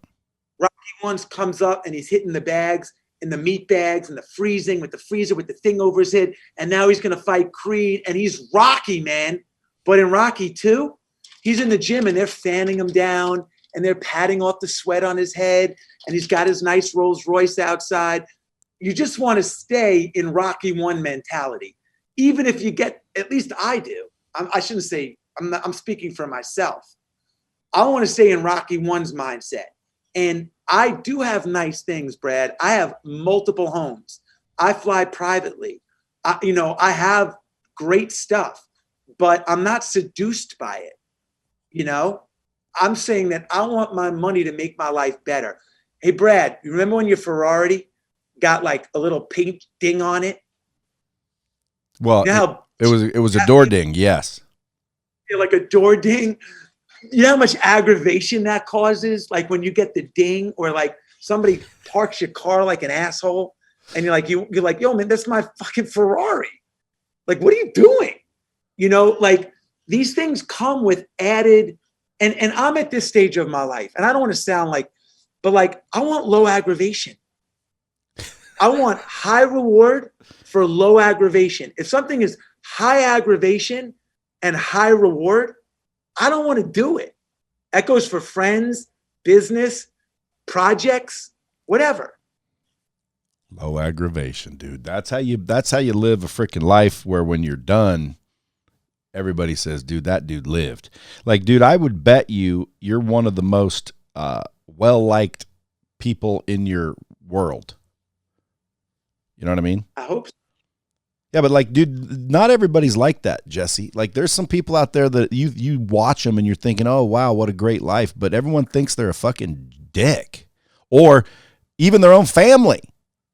Rocky 1 comes up and he's hitting the bags and the meat bags and the freezing with the freezer with the thing over his head. And now he's going to fight Creed and he's Rocky, man. But in Rocky 2, he's in the gym and they're fanning him down and they're patting off the sweat on his head. And he's got his nice Rolls Royce outside. You just want to stay in Rocky 1 mentality. Even if you get, at least I do. I shouldn't say, I'm speaking for myself. I want to stay in Rocky 1's mindset. And I do have nice things, Brad. I have multiple homes. I fly privately. I have great stuff, but I'm not seduced by it. I'm saying that I want my money to make my life better. Hey, Brad, you remember when your Ferrari got like a little paint ding on it? Well, it was a door ding, yes. Like a door ding. You know how much aggravation that causes? Like when you get the ding, or like somebody parks your car like an asshole, and you're like, yo, man, that's my fucking Ferrari. Like, what are you doing? Like these things come with added, and I'm at this stage of my life, and I don't want to sound like, but like I want low aggravation. I want high reward for low aggravation. If something is high aggravation and high reward, I don't want to do it. That goes for friends, business, projects, whatever. Low aggravation, dude. That's how you live a freaking life where when you're done, everybody says, dude, that dude lived. Like, dude, I would bet you're one of the most well-liked people in your world. You know what I mean? I hope so. Yeah, but like, dude, not everybody's like that, Jesse. Like, there's some people out there that you watch them and you're thinking, oh, wow, what a great life. But everyone thinks they're a fucking dick. Or even their own family.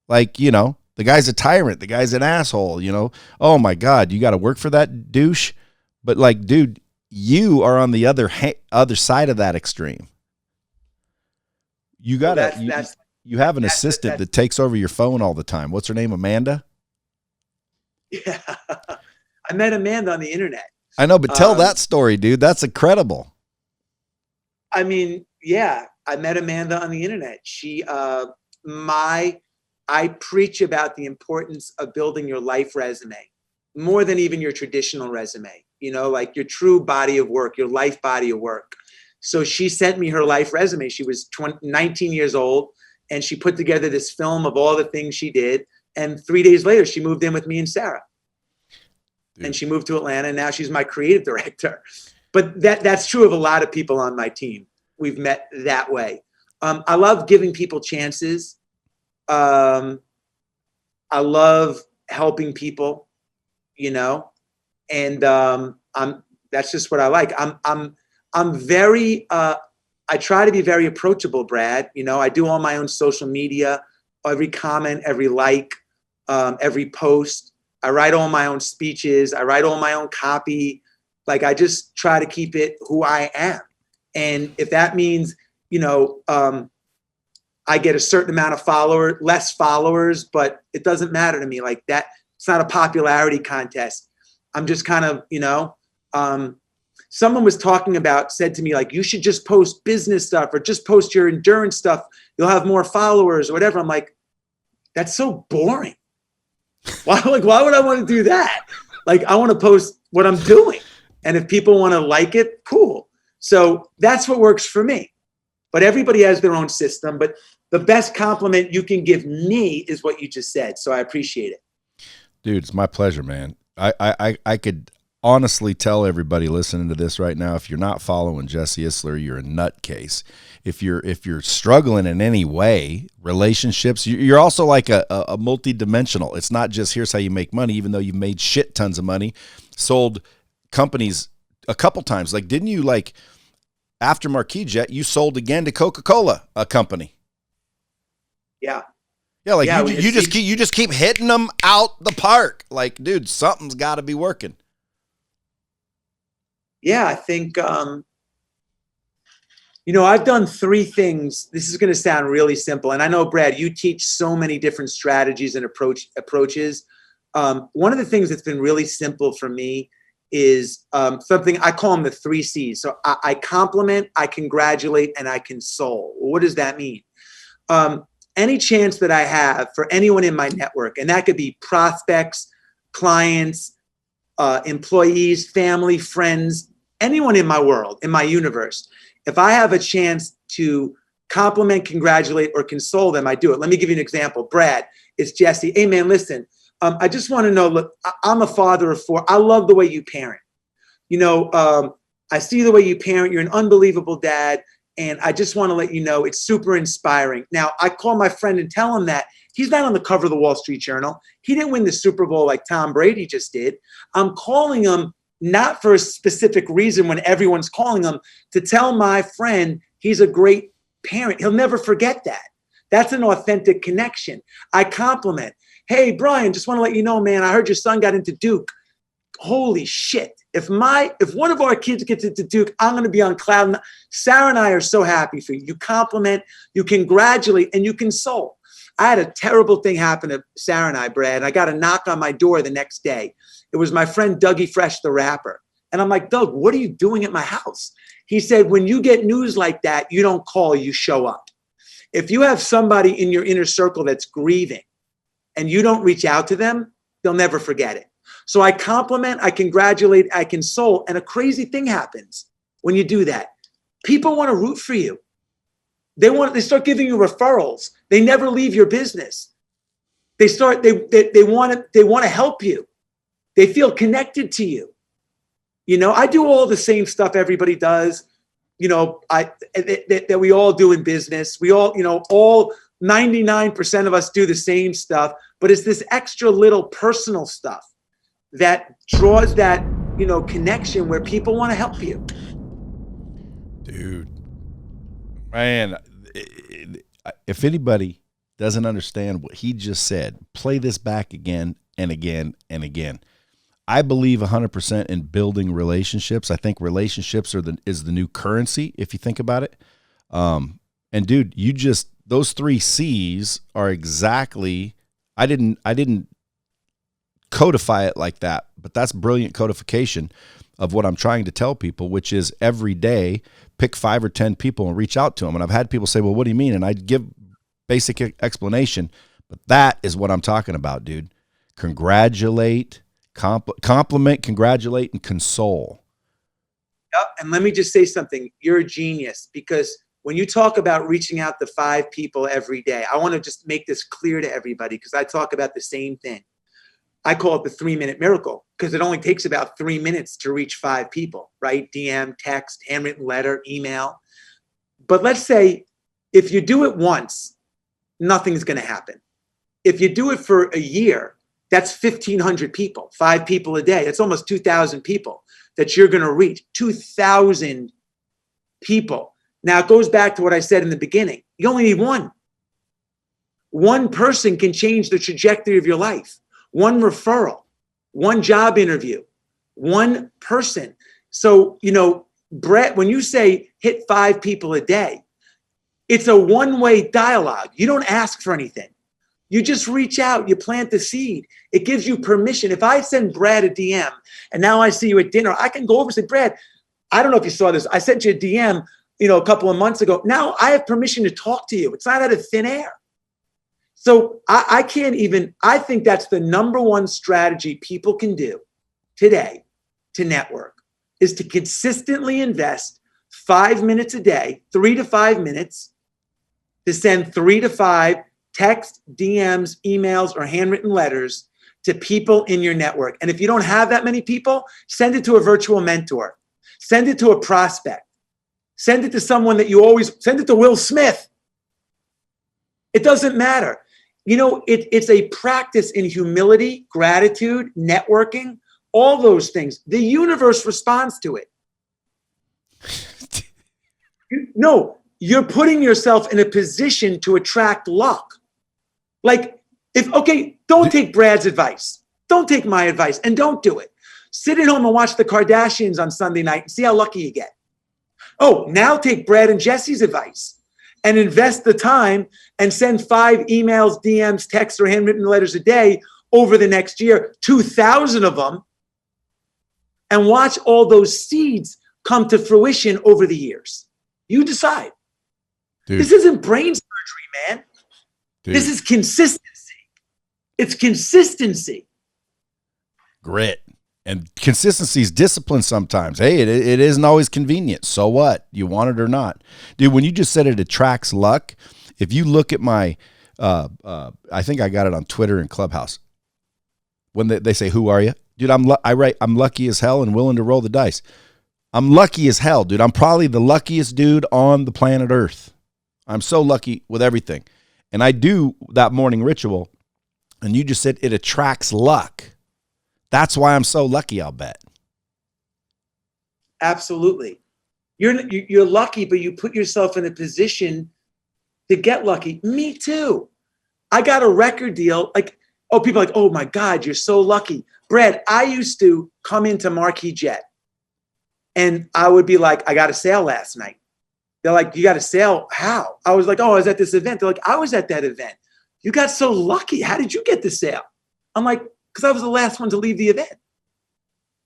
Like, the guy's a tyrant. The guy's an asshole, Oh, my God, you got to work for that douche? But like, dude, you are on the other side of that extreme. You got you have an assistant that takes over your phone all the time. What's her name, Amanda? Yeah, I met Amanda on the internet. I know, but tell that story, dude. That's incredible. I mean, yeah, I met Amanda on the internet. I preach about the importance of building your life resume more than even your traditional resume, like your true body of work, your life body of work. So she sent me her life resume. She was 19 years old, and she put together this film of all the things she did. And 3 days later, she moved in with me and Sarah. Dude. And she moved to Atlanta, and now she's my creative director. But that's true of a lot of people on my team. We've met that way. I love giving people chances. I love helping people, and that's just what I like. I'm very, I try to be very approachable, Brad. I do all my own social media, every comment, every like, every post. I write all my own speeches. I write all my own copy. Like, I just try to keep it who I am. And if that means, I get a certain amount of less followers, but it doesn't matter to me like that. It's not a popularity contest. I'm just kind of, someone was said to me, like, you should just post business stuff or just post your endurance stuff. You'll have more followers or whatever. I'm like, that's so boring. Why would I want to do that? Like, I want to post what I'm doing. And if people want to like it, cool. So that's what works for me. But everybody has their own system. But the best compliment you can give me is what you just said. So I appreciate it. Dude, it's my pleasure, man. I could honestly tell everybody listening to this right now, if you're not following Jesse Itzler, you're a nutcase. If you're struggling in any way, relationships, you're also like a multi-dimensional. It's not just here's how you make money, even though you've made shit tons of money, sold companies a couple times. Like, didn't you, like, after Marquis Jet, you sold again to Coca-Cola, a company? Yeah. Yeah, like you just keep hitting them out the park. Like, dude, something's got to be working. Yeah, I think I've done 3 things. This is going to sound really simple, and I know, Brad, you teach so many different strategies and approaches. One of the things that's been really simple for me is something I call them the 3 C's. So I compliment, I congratulate, and I console. What does that mean? Any chance that I have for anyone in my network, and that could be prospects, clients, employees, family, friends, anyone in my world, in my universe, if I have a chance to compliment, congratulate, or console them, I do it. Let me give you an example. Brad, it's Jesse. Hey, man, listen, I just want to know, look, I'm a father of 4. I love the way you parent. I see the way you parent. You're an unbelievable dad. And I just want to let you know it's super inspiring. Now, I call my friend and tell him that he's not on the cover of the Wall Street Journal. He didn't win the Super Bowl like Tom Brady just did. I'm calling him not for a specific reason when everyone's calling him, to tell my friend he's a great parent. He'll never forget that. That's an authentic connection. I compliment. Hey, Brian, just want to let you know, man, I heard your son got into Duke. Holy shit. If one of our kids gets into Duke, I'm going to be on cloud 9. Sarah and I are so happy for you. You compliment, you congratulate, and you console. I had a terrible thing happen to Sarah and I, Brad. I got a knock on my door the next day. It was my friend Dougie Fresh, the rapper. And I'm like, Doug, what are you doing at my house? He said, when you get news like that, you don't call, you show up. If you have somebody in your inner circle that's grieving and you don't reach out to them, they'll never forget it. So I compliment, I congratulate, I console, and a crazy thing happens when you do that. People want to root for you. They start giving you referrals. They never leave your business. They want to help you. They feel connected to you. I do all the same stuff everybody does. That we all do in business. We all, all 99% of us do the same stuff, but it's this extra little personal stuff that draws that, connection where people want to help you. Dude, man, if anybody doesn't understand what he just said, play this back again and again and again. I believe 100% in building relationships. I think relationships is the new currency, if you think about it. And dude, those 3 C's are exactly, I didn't codify it like that, but that's brilliant codification of what I'm trying to tell people, which is every day pick 5 or 10 people and reach out to them. And I've had people say, well, what do you mean? And I give basic explanation, but that is what I'm talking about, dude. Congratulate, compliment, congratulate, and console. Yep. And let me just say something. You're a genius, because when you talk about reaching out to 5 people every day, I want to just make this clear to everybody, because I talk about the same thing. I call it the 3-minute miracle, because it only takes about 3 minutes to reach 5 people, right? DM, text, handwritten letter, email. But let's say if you do it once, nothing's going to happen. If you do it for a year, that's 1,500 people, 5 people a day. That's almost 2,000 people that you're going to reach. 2,000 people. Now, it goes back to what I said in the beginning. You only need one. One person can change the trajectory of your life. One referral, one job interview, one person. So, Brett, when you say hit 5 people a day, It's a one-way dialogue. You don't ask for anything. You just reach out, you plant the seed. It gives you permission. If I send Brad a DM and now I see you at dinner, I can go over and say, Brad, I don't know if you saw this. I sent you a DM, a couple of months ago. Now I have permission to talk to you. It's not out of thin air. So I think that's the number one strategy people can do today to network is to consistently invest 5 minutes a day, 3 to 5 minutes, to send 3 to 5 text, DMs, emails, or handwritten letters to people in your network. And if you don't have that many people, send it to a virtual mentor. Send it to a prospect. Send it to someone that send it to Will Smith. It doesn't matter. It's a practice in humility, gratitude, networking, all those things. The universe responds to it. No, you're putting yourself in a position to attract luck. Don't take Brad's advice. Don't take my advice and don't do it. Sit at home and watch the Kardashians on Sunday night and see how lucky you get. Oh, now take Brad and Jesse's advice and invest the time and send 5 emails, DMs, texts, or handwritten letters a day over the next year, 2,000 of them, and watch all those seeds come to fruition over the years. You decide. Dude. This isn't brain surgery, man. Dude. This is consistency. It's consistency. Grit. And consistency is discipline sometimes. Hey, it isn't always convenient. So what? You want it or not. Dude, when you just said it attracts luck, if you look at my, I think I got it on Twitter and Clubhouse. When they say, who are you? Dude, I write, I'm lucky as hell and willing to roll the dice. I'm lucky as hell, dude. I'm probably the luckiest dude on the planet Earth. I'm so lucky with everything. And I do that morning ritual, and you just said it attracts luck. That's why I'm so lucky, I'll bet. Absolutely. You're lucky, but you put yourself in a position to get lucky. Me too. I got a record deal. People are like, oh my God, you're so lucky. Brad, I used to come into Marquee Jet and I would be like, I got a sale last night. They're like, you got a sale? How? I was like, oh, I was at this event. They're like, I was at that event. You got so lucky. How did you get the sale? I'm like, because I was the last one to leave the event.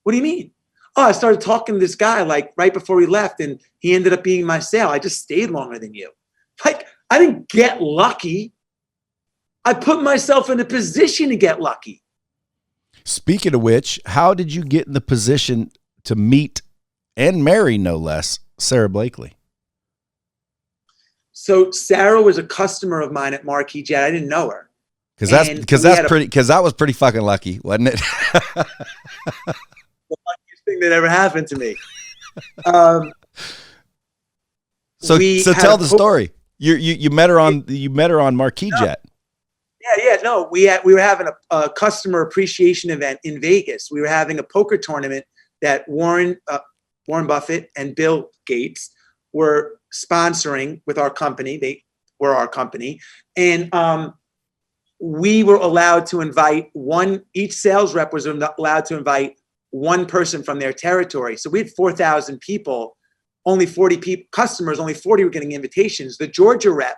What do you mean? Oh, I started talking to this guy right before we left, and he ended up being my sale. I just stayed longer than you. I didn't get lucky. I put myself in a position to get lucky. Speaking of which, how did you get in the position to meet and marry, no less, Sarah Blakely? So Sarah was a customer of mine at Marquee Jet. I didn't know her. Because that was pretty fucking lucky, wasn't it? The luckiest thing that ever happened to me. So tell the story. You met her on Marquee Jet. No, we were having a customer appreciation event in Vegas. We were having a poker tournament that Warren Buffett and Bill Gates were sponsoring with our company. They were our company, and we were allowed to invite each sales rep was allowed to invite one person from their territory. So we had 4,000 people, only 40 customers, only 40 were getting invitations. The Georgia rep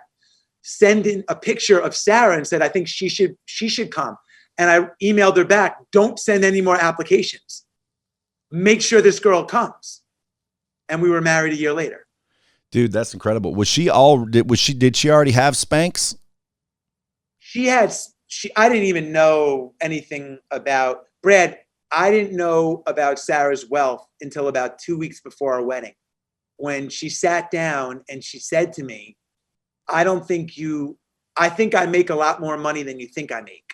sent in a picture of Sarah and said, I think she should come. And I emailed her back, don't send any more applications. Make sure this girl comes. And we were married a year later. Dude, that's incredible. Did she already have Spanx? I didn't even know anything about Brad. I didn't know about Sarah's wealth until about 2 weeks before our wedding, when she sat down and she said to me, I think I make a lot more money than you think I make.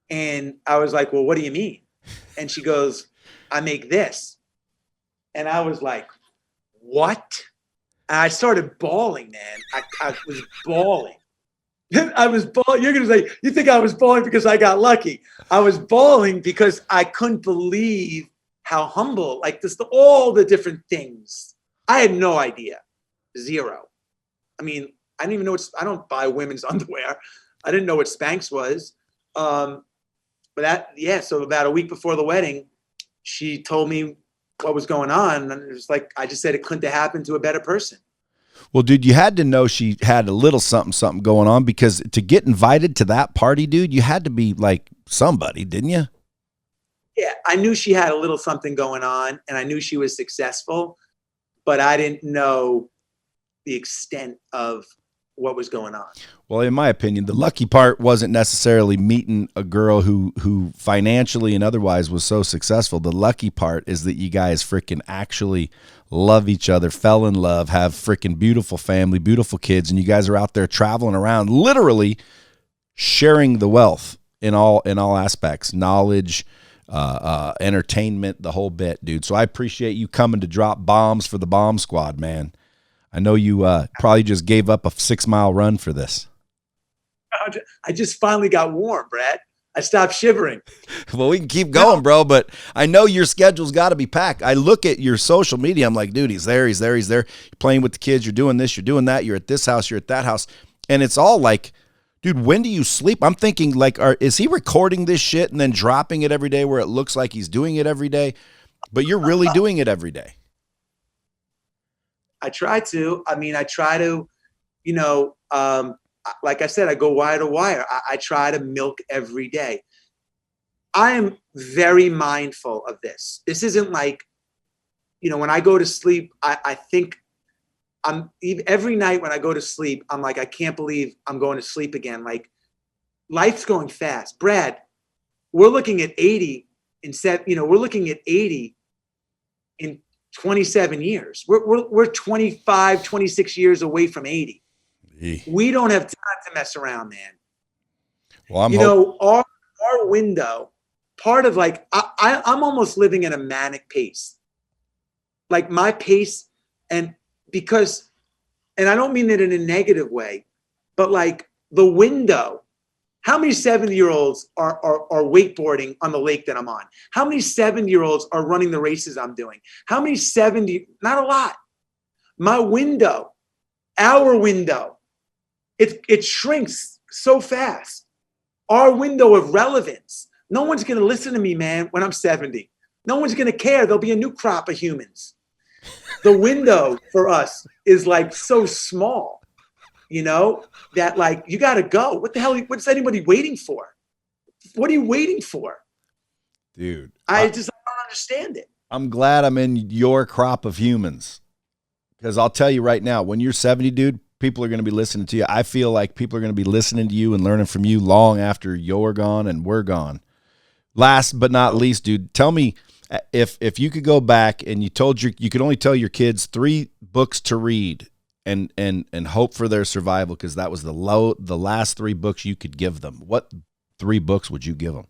And I was like, well, what do you mean? And she goes, I make this. And I was like, what? And I started bawling, man. I was bawling. I was bawling. You're going to say, you think I was bawling because I got lucky. I was bawling because I couldn't believe how humble, all the different things. I had no idea. Zero. I mean, I didn't even know I don't buy women's underwear. I didn't know what Spanx was. So about a week before the wedding, she told me what was going on. And it was like, I just said it couldn't have happened to a better person. Well, dude, you had to know she had a little something going on, because to get invited to that party, dude, you had to be like somebody, didn't you? Yeah, I knew she had a little something going on, and I knew she was successful, but I didn't know the extent of what was going on. Well, in my opinion, the lucky part wasn't necessarily meeting a girl who financially and otherwise was so successful. The lucky part is that you guys freaking actually love each other, fell in love, have freaking beautiful family, beautiful kids, and you guys are out there traveling around, literally sharing the wealth in all aspects, knowledge, entertainment, the whole bit, dude. So I appreciate you coming to drop bombs for the Bomb Squad, man. I know you probably just gave up a 6-mile run for this. I just finally got warm, Brad. I stopped shivering. Well, we can keep going, bro, but I know your schedule's got to be packed. I look at your social media. I'm like, dude, he's there. You're playing with the kids. You're doing this. You're doing that. You're at this house. You're at that house. And it's all like, dude, when do you sleep? I'm thinking, like, is he recording this shit and then dropping it every day where it looks like he's doing it every day? But you're really doing it every day. I try to. I mean, I try to, like I said, I go wire to wire. I try to milk every day. I am very mindful of this. This isn't like, when I go to sleep, I think every night when I go to sleep, I'm like, I can't believe I'm going to sleep again. Like, life's going fast. Brad, we're looking at 80 we're looking at 80 in 27 years. We're 25, 26 years away from 80. We don't have time to mess around, man. Well, our window, part of like, I'm almost living at a manic pace. Like my pace, and I don't mean it in a negative way, but like the window, how many 70-year-olds are wakeboarding on the lake that I'm on? How many 70-year-olds are running the races I'm doing? How many 70? Not a lot. My window, our window, it shrinks so fast. Our window of relevance. No one's going to listen to me, man, when I'm 70. No one's going to care. There'll be a new crop of humans. The window for us is like so small, that like, you got to go. What the hell? What's anybody waiting for? What are you waiting for? Dude, I don't understand it. I'm glad I'm in your crop of humans, because I'll tell you right now, when you're 70, dude, people are going to be listening to you. I feel like people are going to be listening to you and learning from you long after you're gone and we're gone. Last but not least, dude, tell me, if you could go back and you could only tell your kids 3 books to read and hope for their survival, because that was the last 3 books you could give them, what 3 books would you give them?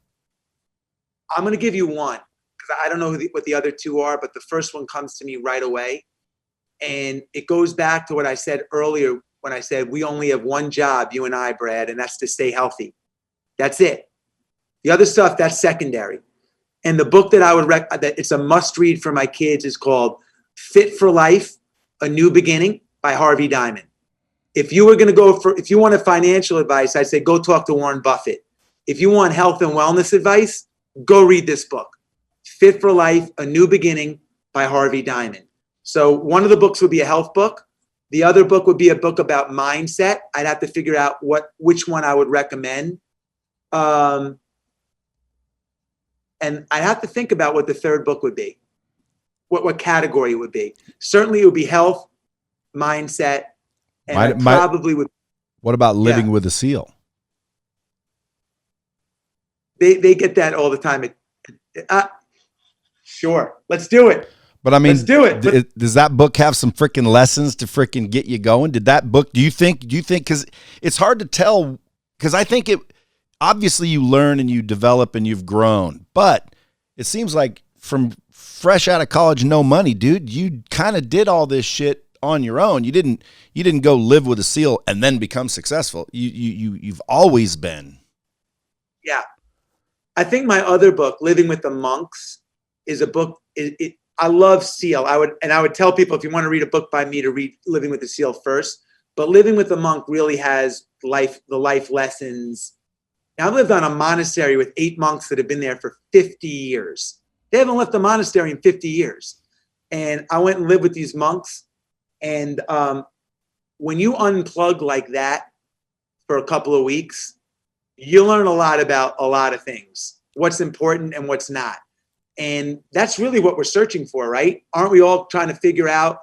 I'm going to give you one, because I don't know what the other 2 are, but the first one comes to me right away. And it goes back to what I said earlier when I said we only have one job, you and I, Brad, and that's to stay healthy. That's it. The other stuff, that's secondary. And the book that I would that it's a must read for my kids is called Fit for Life, A New Beginning by Harvey Diamond. If you want a financial advice, I'd say go talk to Warren Buffett. If you want health and wellness advice, go read this book, Fit for Life, A New Beginning by Harvey Diamond. So one of the books would be a health book. The other book would be a book about mindset. I'd have to figure out which one I would recommend. And I'd have to think about what the third book would be, what category it would be. Certainly it would be health, mindset, and probably would. What about Living with a Seal? They get that all the time. Sure, let's do it. But I mean, let's do it. Does that book have some freaking lessons to freaking get you going? Did that book, do you think, because it's hard to tell, because I think obviously you learn and you develop and you've grown, but it seems like from fresh out of college, no money, dude, you kind of did all this shit on your own. You didn't go live with a SEAL and then become successful. You've always been. Yeah. I think my other book, Living with the Monks, is a book. I love SEAL. I would tell people, if you want to read a book by me, to read Living with the SEAL first. But Living with the Monk really has the life lessons. Now, I've lived on a monastery with 8 monks that have been there for 50 years. They haven't left the monastery in 50 years. And I went and lived with these monks. And when you unplug like that for a couple of weeks, you learn a lot about a lot of things, what's important and what's not. And that's really what we're searching for, right? Aren't we all trying to figure out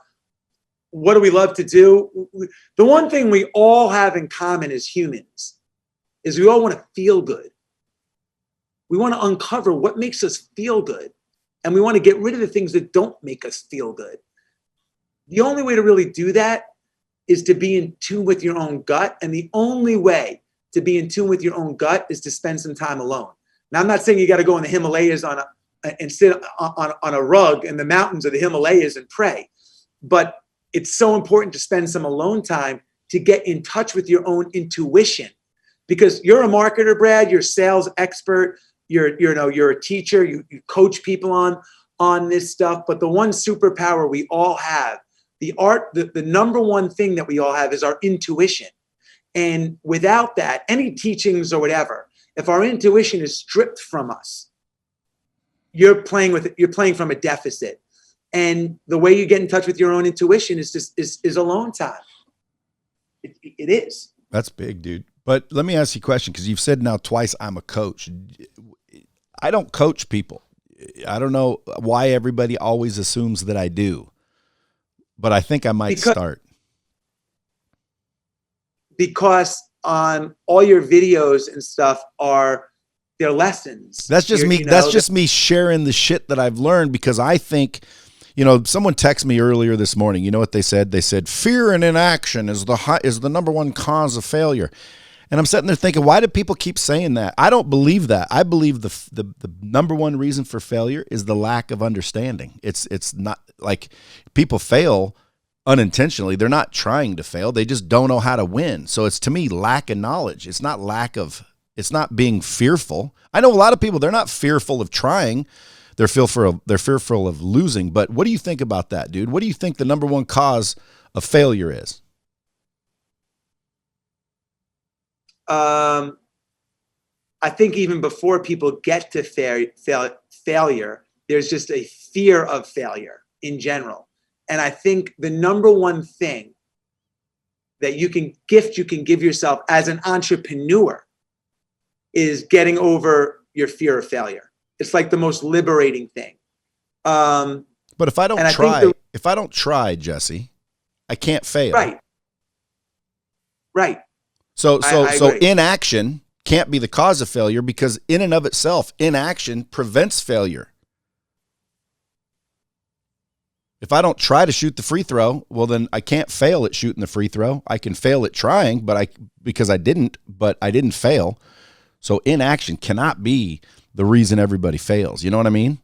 what do we love to do? The one thing we all have in common as humans is we all want to feel good. We want to uncover what makes us feel good. And we want to get rid of the things that don't make us feel good. The only way to really do that is to be in tune with your own gut. And the only way to be in tune with your own gut is to spend some time alone. Now, I'm not saying you got to go in the Himalayas and sit on a rug in the mountains of the Himalayas and pray. But it's so important to spend some alone time to get in touch with your own intuition. Because you're a marketer, Brad, you're a sales expert, you're a teacher, you coach people on this stuff. But the one superpower we all have, the number one thing that we all have is our intuition. And without that, any teachings or whatever, if our intuition is stripped from us, you're playing from a deficit. And the way you get in touch with your own intuition is alone time. It is. That's big, dude. But let me ask you a question, because you've said now twice I'm a coach. I don't coach people. I don't know why everybody always assumes that I do, but I think I might start. Because all your videos and stuff they're lessons. That's just me. That's just me sharing the shit that I've learned, because I think, someone texted me earlier this morning. You know what they said? They said, fear and inaction is the number one cause of failure. And I'm sitting there thinking, why do people keep saying that? I don't believe that. I believe the number one reason for failure is the lack of understanding. It's not like people fail unintentionally. They're not trying to fail. They just don't know how to win. So it's, to me, lack of knowledge. It's not being fearful. I know a lot of people, they're not fearful of trying. They're fearful of losing. But what do you think about that, dude? What do you think the number one cause of failure is? I think even before people get to failure, there's just a fear of failure in general. And I think the number one thing that you can give yourself as an entrepreneur is getting over your fear of failure. It's like the most liberating thing. But if I don't try, Jesse, I can't fail. Right. So inaction can't be the cause of failure, because in and of itself, inaction prevents failure. If I don't try to shoot the free throw, well, then I can't fail at shooting the free throw. I can fail at trying, because I didn't fail. So inaction cannot be the reason everybody fails. You know what I mean?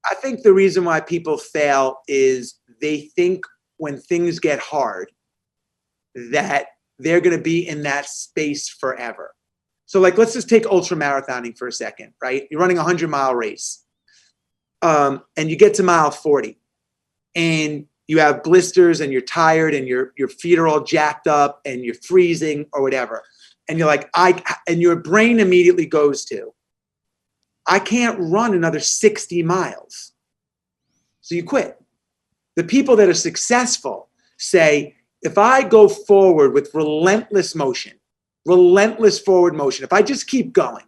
I think the reason why people fail is they think when things get hard that they're going to be in that space forever. So let's just take ultra marathoning for a second, right? You're running a 100-mile race. And you get to mile 40 and you have blisters and you're tired and your feet are all jacked up and you're freezing or whatever. And you're like, and your brain immediately goes to, I can't run another 60 miles. So you quit. The people that are successful say, if I go forward with relentless forward motion, if I just keep going,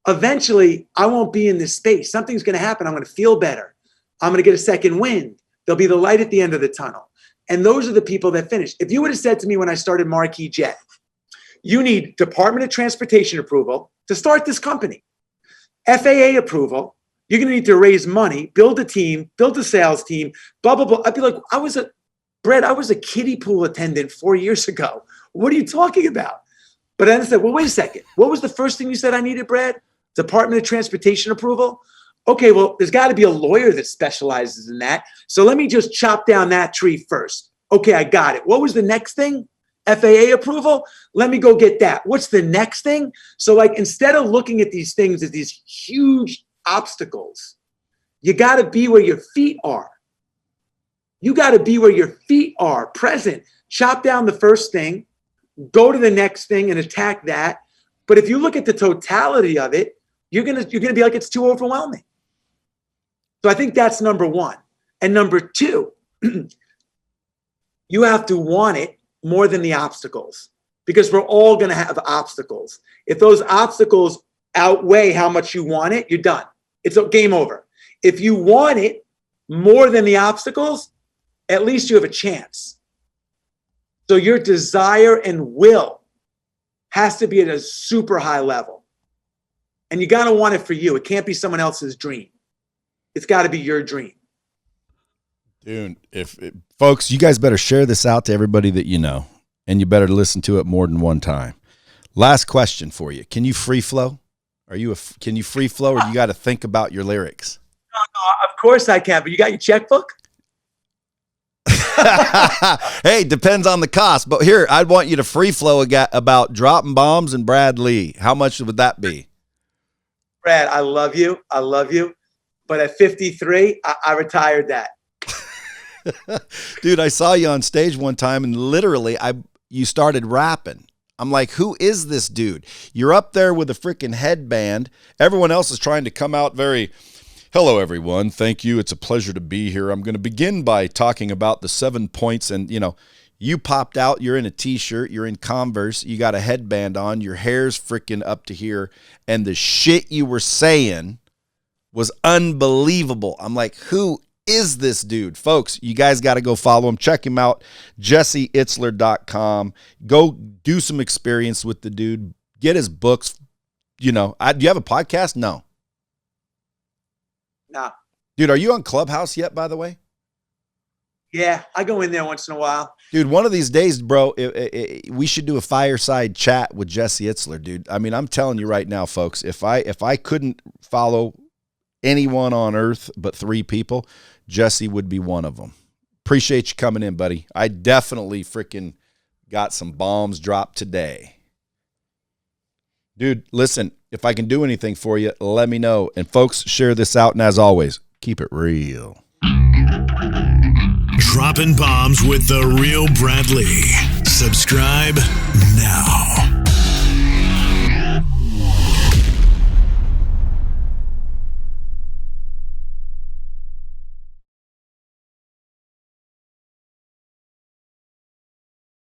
eventually I won't be in this space. Something's going to happen. I'm going to feel better. I'm going to get a second wind. There'll be the light at the end of the tunnel. And those are the people that finish. If you would have said to me when I started Marquis Jet, you need Department of Transportation approval to start this company, FAA approval, you're going to need to raise money, build a team, build a sales team, blah, blah, blah. I'd be like, I was a kiddie pool attendant 4 years ago. What are you talking about? But then I said, well, wait a second. What was the first thing you said I needed, Brad? Department of Transportation approval? Okay, well, there's got to be a lawyer that specializes in that. So let me just chop down that tree first. Okay, I got it. What was the next thing? FAA approval? Let me go get that. What's the next thing? So instead of looking at these things as these huge obstacles, you got to be where your feet are. You got to be where your feet are, present. Chop down the first thing, go to the next thing and attack that. But if you look at the totality of it, you're gonna be like, it's too overwhelming. So I think that's number one. And number two, you have to want it more than the obstacles, because we're all going to have obstacles. If those obstacles outweigh how much you want it, you're done. It's a game over. If you want it more than the obstacles, at least you have a chance. So your desire and will has to be at a super high level. And you got to want it for you. It can't be someone else's dream. It's got to be your dream. Dude, folks, you guys better share this out to everybody that you know, and you better listen to it more than one time. Last question for you. Can you free flow? Can you free flow, or you got to think about your lyrics? No, of course I can, but you got your checkbook? Hey, depends on the cost. But here, I'd want you to free flow about dropping bombs and Brad Lea. How much would that be? Brad, I love you. I love you. But at 53, I retired that. Dude, I saw you on stage one time, and literally you started rapping. I'm like, who is this dude? You're up there with a freaking headband. Everyone else is trying to come out very, hello, everyone. Thank you. It's a pleasure to be here. I'm going to begin by talking about the 7 points. And, you popped out. You're in a T-shirt. You're in Converse. You got a headband on. Your hair's freaking up to here. And the shit you were saying was unbelievable. I'm like, who is this dude? Folks, you guys got to go follow him. Check him out, jesseitzler.com. Go do some experience with the dude. Get his books. Do you have a podcast? No. Nah. Dude, are you on Clubhouse yet, by the way? Yeah, I go in there once in a while. Dude, one of these days, bro, we should do a fireside chat with Jesse Itzler, dude. I mean, I'm telling you right now, folks, if I couldn't follow anyone on earth but 3 people, Jesse would be one of them. Appreciate you coming in, buddy. I definitely freaking got some bombs dropped today. Dude, listen, if I can do anything for you, let me know. And folks, share this out. And as always, keep it real. Dropping bombs with the real Brad Lea. Subscribe now.